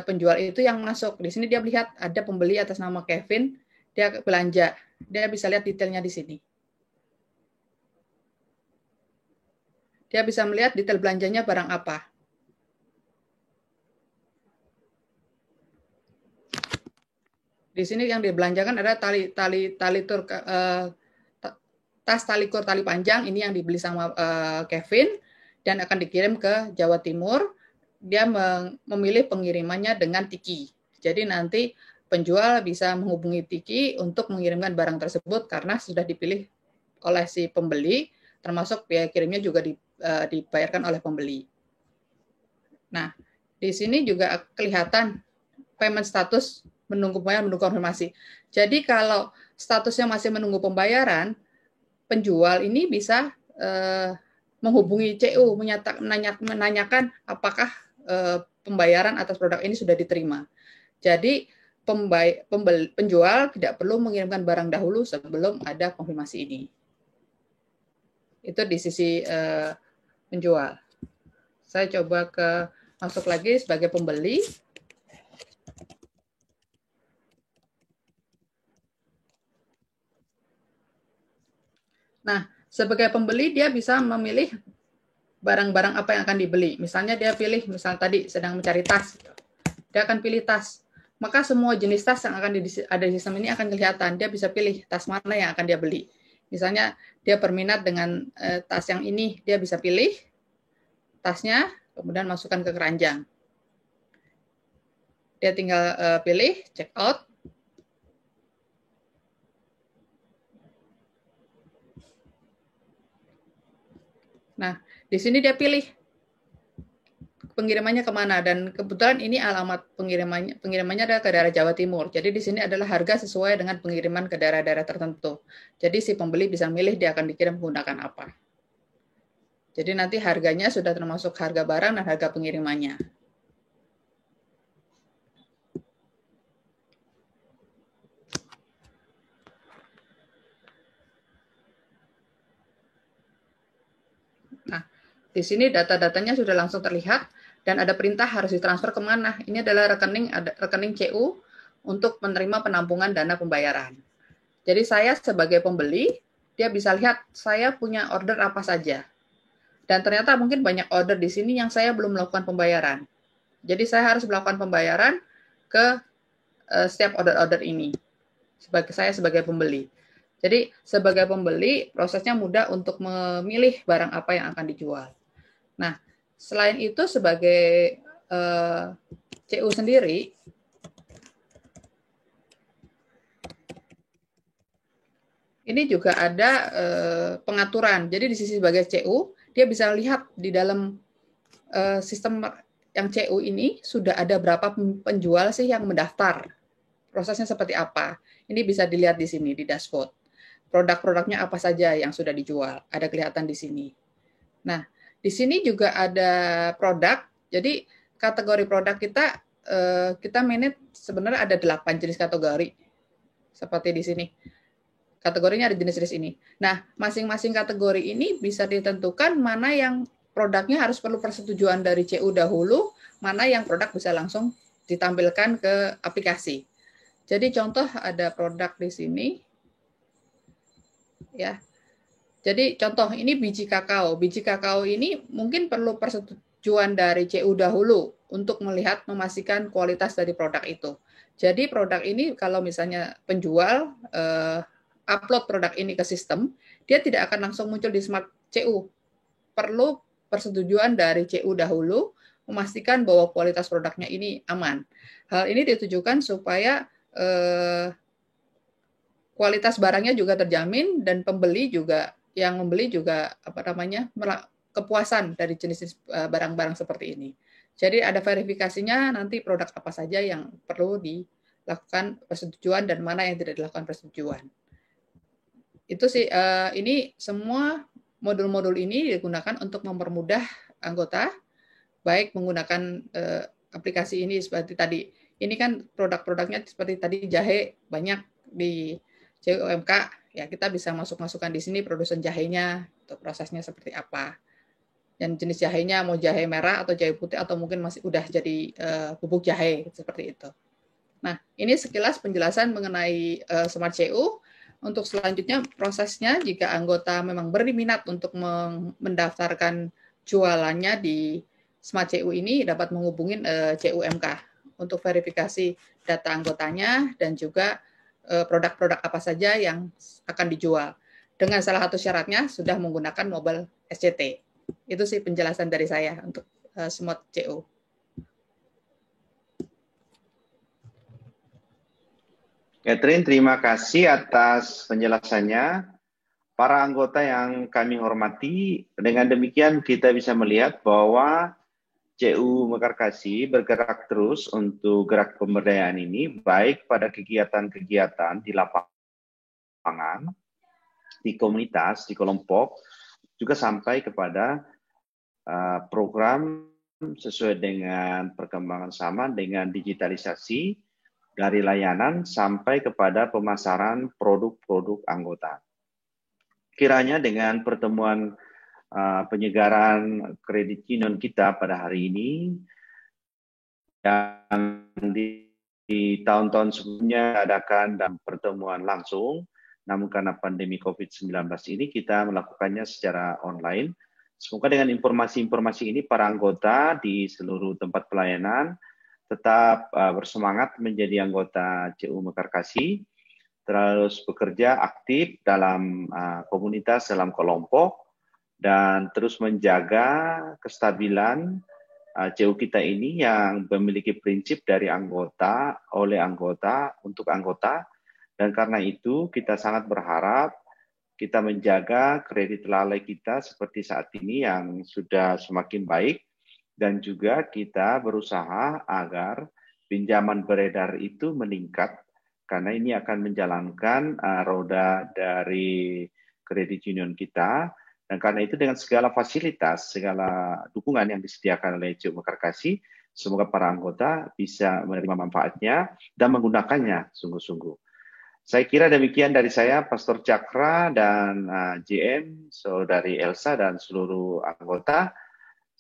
penjual itu yang masuk. Di sini dia melihat ada pembeli atas nama Kevin, dia belanja. Dia bisa lihat detailnya di sini. Dia bisa melihat detail belanjanya barang apa. Di sini yang dibelanjakan ada tas Talikur tali panjang, ini yang dibeli sama Kevin dan akan dikirim ke Jawa Timur. Dia memilih pengirimannya dengan Tiki. Jadi nanti penjual bisa menghubungi Tiki untuk mengirimkan barang tersebut karena sudah dipilih oleh si pembeli, termasuk biaya kirimnya juga dibayarkan oleh pembeli. Nah, di sini juga kelihatan payment status menunggu pembayaran, menunggu konfirmasi. Jadi kalau statusnya masih menunggu pembayaran, penjual ini bisa menghubungi CU, menanyakan apakah pembayaran atas produk ini sudah diterima. Jadi penjual tidak perlu mengirimkan barang dahulu sebelum ada konfirmasi ini. Itu di sisi penjual. Saya coba masuk lagi sebagai pembeli. Nah, sebagai pembeli dia bisa memilih barang-barang apa yang akan dibeli. Misalnya dia pilih, misal tadi sedang mencari tas, dia akan pilih tas. Maka semua jenis tas yang akan ada di sistem ini akan kelihatan. Dia bisa pilih tas mana yang akan dia beli. Misalnya dia berminat dengan tas yang ini, dia bisa pilih tasnya, kemudian masukkan ke keranjang. Dia tinggal pilih, check out. Nah, di sini dia pilih pengirimannya kemana, dan kebetulan ini alamat pengirimannya adalah ke daerah Jawa Timur. Jadi di sini adalah harga sesuai dengan pengiriman ke daerah-daerah tertentu. Jadi si pembeli bisa milih dia akan dikirim menggunakan apa. Jadi nanti harganya sudah termasuk harga barang dan harga pengirimannya. Nah, di sini data-datanya sudah langsung terlihat dan ada perintah harus ditransfer kemana. Ini adalah rekening CU untuk menerima penampungan dana pembayaran. Jadi saya sebagai pembeli, dia bisa lihat saya punya order apa saja. Dan ternyata mungkin banyak order di sini yang saya belum melakukan pembayaran. Jadi saya harus melakukan pembayaran ke setiap order-order ini. Saya sebagai pembeli. Jadi sebagai pembeli, prosesnya mudah untuk memilih barang apa yang akan dijual. Nah, selain itu sebagai CU sendiri, ini juga ada pengaturan. Jadi di sisi sebagai CU, dia bisa lihat di dalam sistem yang CU ini sudah ada berapa penjual sih yang mendaftar. Prosesnya seperti apa. Ini bisa dilihat di sini, di dashboard. Produk-produknya apa saja yang sudah dijual. Ada kelihatan di sini. Nah, di sini juga ada produk. Jadi kategori produk kita manage sebenarnya ada 8 jenis kategori. Seperti di sini. Kategorinya ada jenis-jenis ini. Nah, masing-masing kategori ini bisa ditentukan mana yang produknya harus perlu persetujuan dari CU dahulu, mana yang produk bisa langsung ditampilkan ke aplikasi. Jadi contoh ada produk di sini. Ya. Jadi contoh ini biji kakao. Biji kakao ini mungkin perlu persetujuan dari CU dahulu untuk memastikan kualitas dari produk itu. Jadi produk ini kalau misalnya penjual upload produk ini ke sistem, dia tidak akan langsung muncul di Smart CU. Perlu persetujuan dari CU dahulu memastikan bahwa kualitas produknya ini aman. Hal ini ditujukan supaya kualitas barangnya juga terjamin dan yang membeli juga kepuasan dari jenis barang-barang seperti ini. Jadi ada verifikasinya nanti produk apa saja yang perlu dilakukan persetujuan dan mana yang tidak dilakukan persetujuan. Itu sih ini semua modul-modul ini digunakan untuk mempermudah anggota baik menggunakan aplikasi ini seperti tadi. Ini kan produk-produknya seperti tadi jahe banyak di CUMK, ya kita bisa masukkan di sini produsen jahenya, untuk prosesnya seperti apa. Dan jenis jahenya mau jahe merah atau jahe putih atau mungkin masih udah jadi bubuk jahe seperti itu. Nah, ini sekilas penjelasan mengenai Smart CU. Untuk selanjutnya prosesnya jika anggota memang berminat untuk mendaftarkan jualannya di Smart CU ini dapat menghubungi CUMK untuk verifikasi data anggotanya dan juga produk-produk apa saja yang akan dijual. Dengan salah satu syaratnya sudah menggunakan mobile SCT. Itu sih penjelasan dari saya untuk Smart CU. Catherine, terima kasih atas penjelasannya. Para anggota yang kami hormati, dengan demikian kita bisa melihat bahwa CU Mekarkasi bergerak terus untuk gerak pemberdayaan ini, baik pada kegiatan-kegiatan di lapangan, di komunitas, di kelompok, juga sampai kepada program sesuai dengan perkembangan zaman dengan digitalisasi dari layanan sampai kepada pemasaran produk-produk anggota. Kiranya dengan pertemuan penyegaran kredit union kita pada hari ini yang di tahun-tahun sebelumnya adakan dan pertemuan langsung, namun karena pandemi COVID-19 ini kita melakukannya secara online. Semoga dengan informasi-informasi ini para anggota di seluruh tempat pelayanan tetap bersemangat menjadi anggota CU Mekarkasi, terus bekerja aktif dalam komunitas, dalam kelompok, dan terus menjaga kestabilan CU kita ini yang memiliki prinsip dari anggota, oleh anggota, untuk anggota. Dan karena itu kita sangat berharap kita menjaga kredit lalai kita seperti saat ini yang sudah semakin baik. Dan juga kita berusaha agar pinjaman beredar itu meningkat. Karena ini akan menjalankan roda dari kredit union kita. Dan karena itu dengan segala fasilitas, segala dukungan yang disediakan oleh CU Mekarkasi, semoga para anggota bisa menerima manfaatnya dan menggunakannya sungguh-sungguh. Saya kira demikian dari saya, Pastor Cakra dan JM, Saudari Elsa dan seluruh anggota.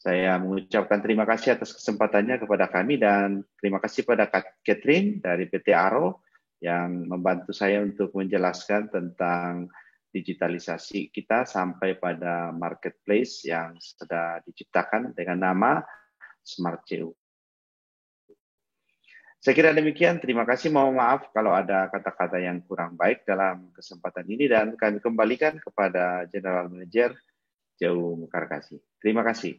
Saya mengucapkan terima kasih atas kesempatannya kepada kami dan terima kasih pada Catherine dari PT Aro yang membantu saya untuk menjelaskan tentang digitalisasi kita sampai pada marketplace yang sudah diciptakan dengan nama Smart CU. Saya kira demikian, terima kasih, mohon maaf kalau ada kata-kata yang kurang baik dalam kesempatan ini dan kami kembalikan kepada General Manager CU Mekarkasi. Terima kasih.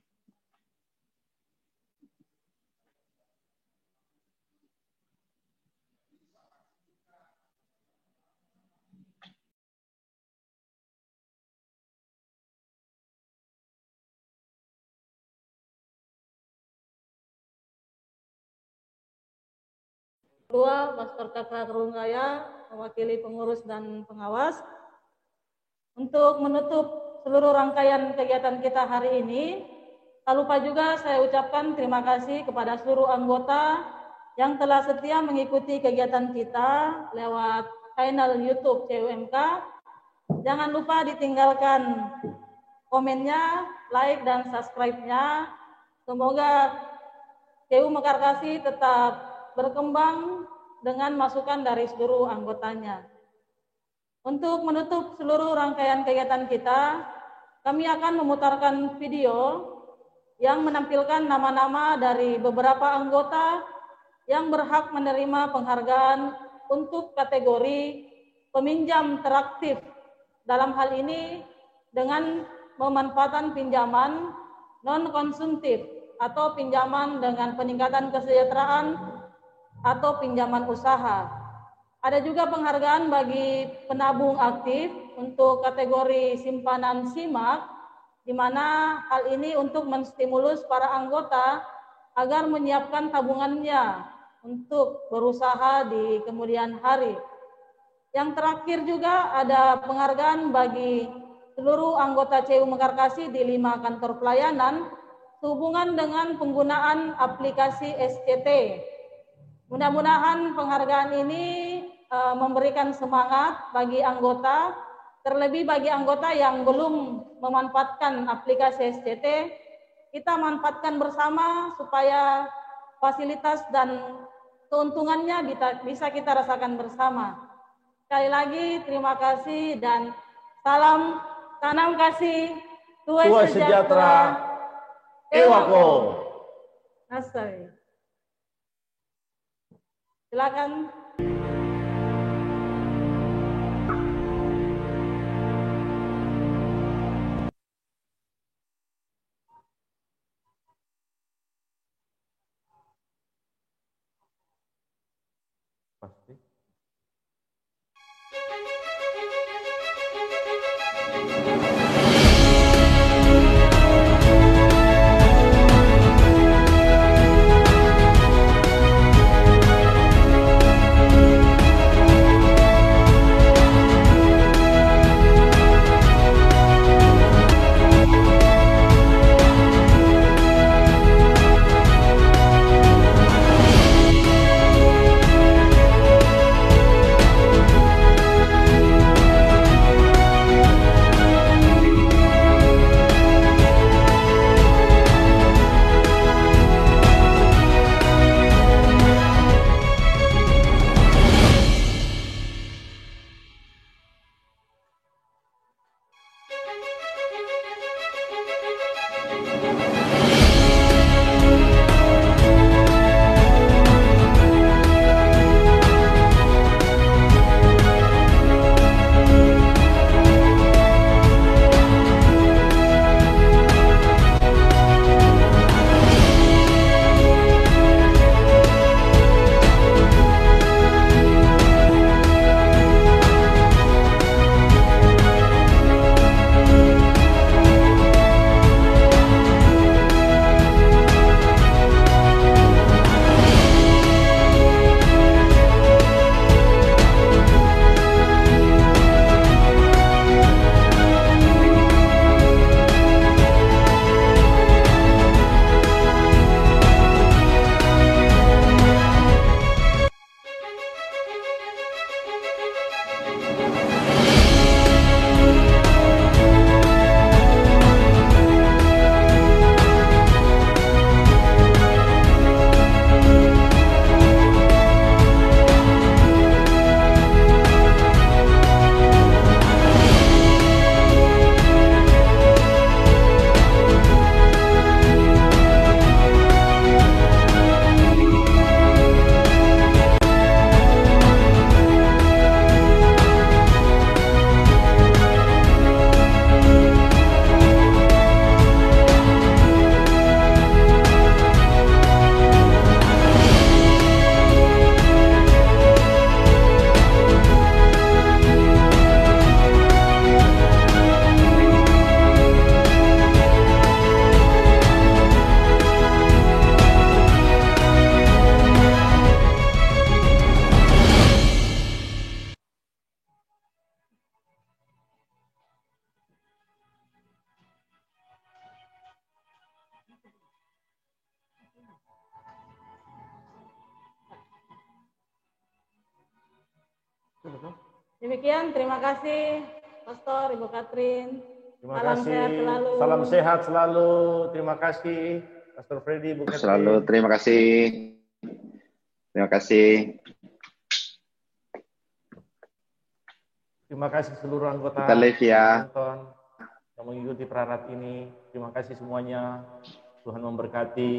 Ketua Pastor Cakra Kerungraya, mewakili pengurus dan pengawas. Untuk menutup seluruh rangkaian kegiatan kita hari ini, tak lupa juga saya ucapkan terima kasih kepada seluruh anggota yang telah setia mengikuti kegiatan kita lewat channel YouTube CUMK. Jangan lupa ditinggalkan komennya, like, dan subscribe-nya. Semoga CU Mekarkasi tetap berkembang dengan masukan dari seluruh anggotanya. Untuk menutup seluruh rangkaian kegiatan kita, kami akan memutarkan video yang menampilkan nama-nama dari beberapa anggota yang berhak menerima penghargaan untuk kategori peminjam teraktif. Dalam hal ini dengan pemanfaatan pinjaman non-konsumtif atau pinjaman dengan peningkatan kesejahteraan atau pinjaman usaha. Ada juga penghargaan bagi penabung aktif untuk kategori simpanan SIMAK, di mana hal ini untuk menstimulus para anggota agar menyiapkan tabungannya untuk berusaha di kemudian hari. Yang terakhir juga ada penghargaan bagi seluruh anggota CU Mekarkasi di 5 kantor pelayanan sehubungan dengan penggunaan aplikasi SCT. Mudah-mudahan penghargaan ini memberikan semangat bagi anggota, terlebih bagi anggota yang belum memanfaatkan aplikasi SCT, kita manfaatkan bersama supaya fasilitas dan keuntungannya bisa kita rasakan bersama. Sekali lagi terima kasih dan salam tanam kasih, tuai sejahtera, Ewako. Nasai. Silakan. Pasti. Demikian, terima kasih Pastor, Ibu Katrin. Terima Salam kasih. sehat selalu. Salam sehat selalu. Terima kasih Pastor Freddy, Bu Katrin. Selalu terima kasih. Terima kasih. Terima kasih seluruh anggota Kita live ya. penonton yang mengikuti perarat ini. Terima kasih semuanya. Tuhan memberkati.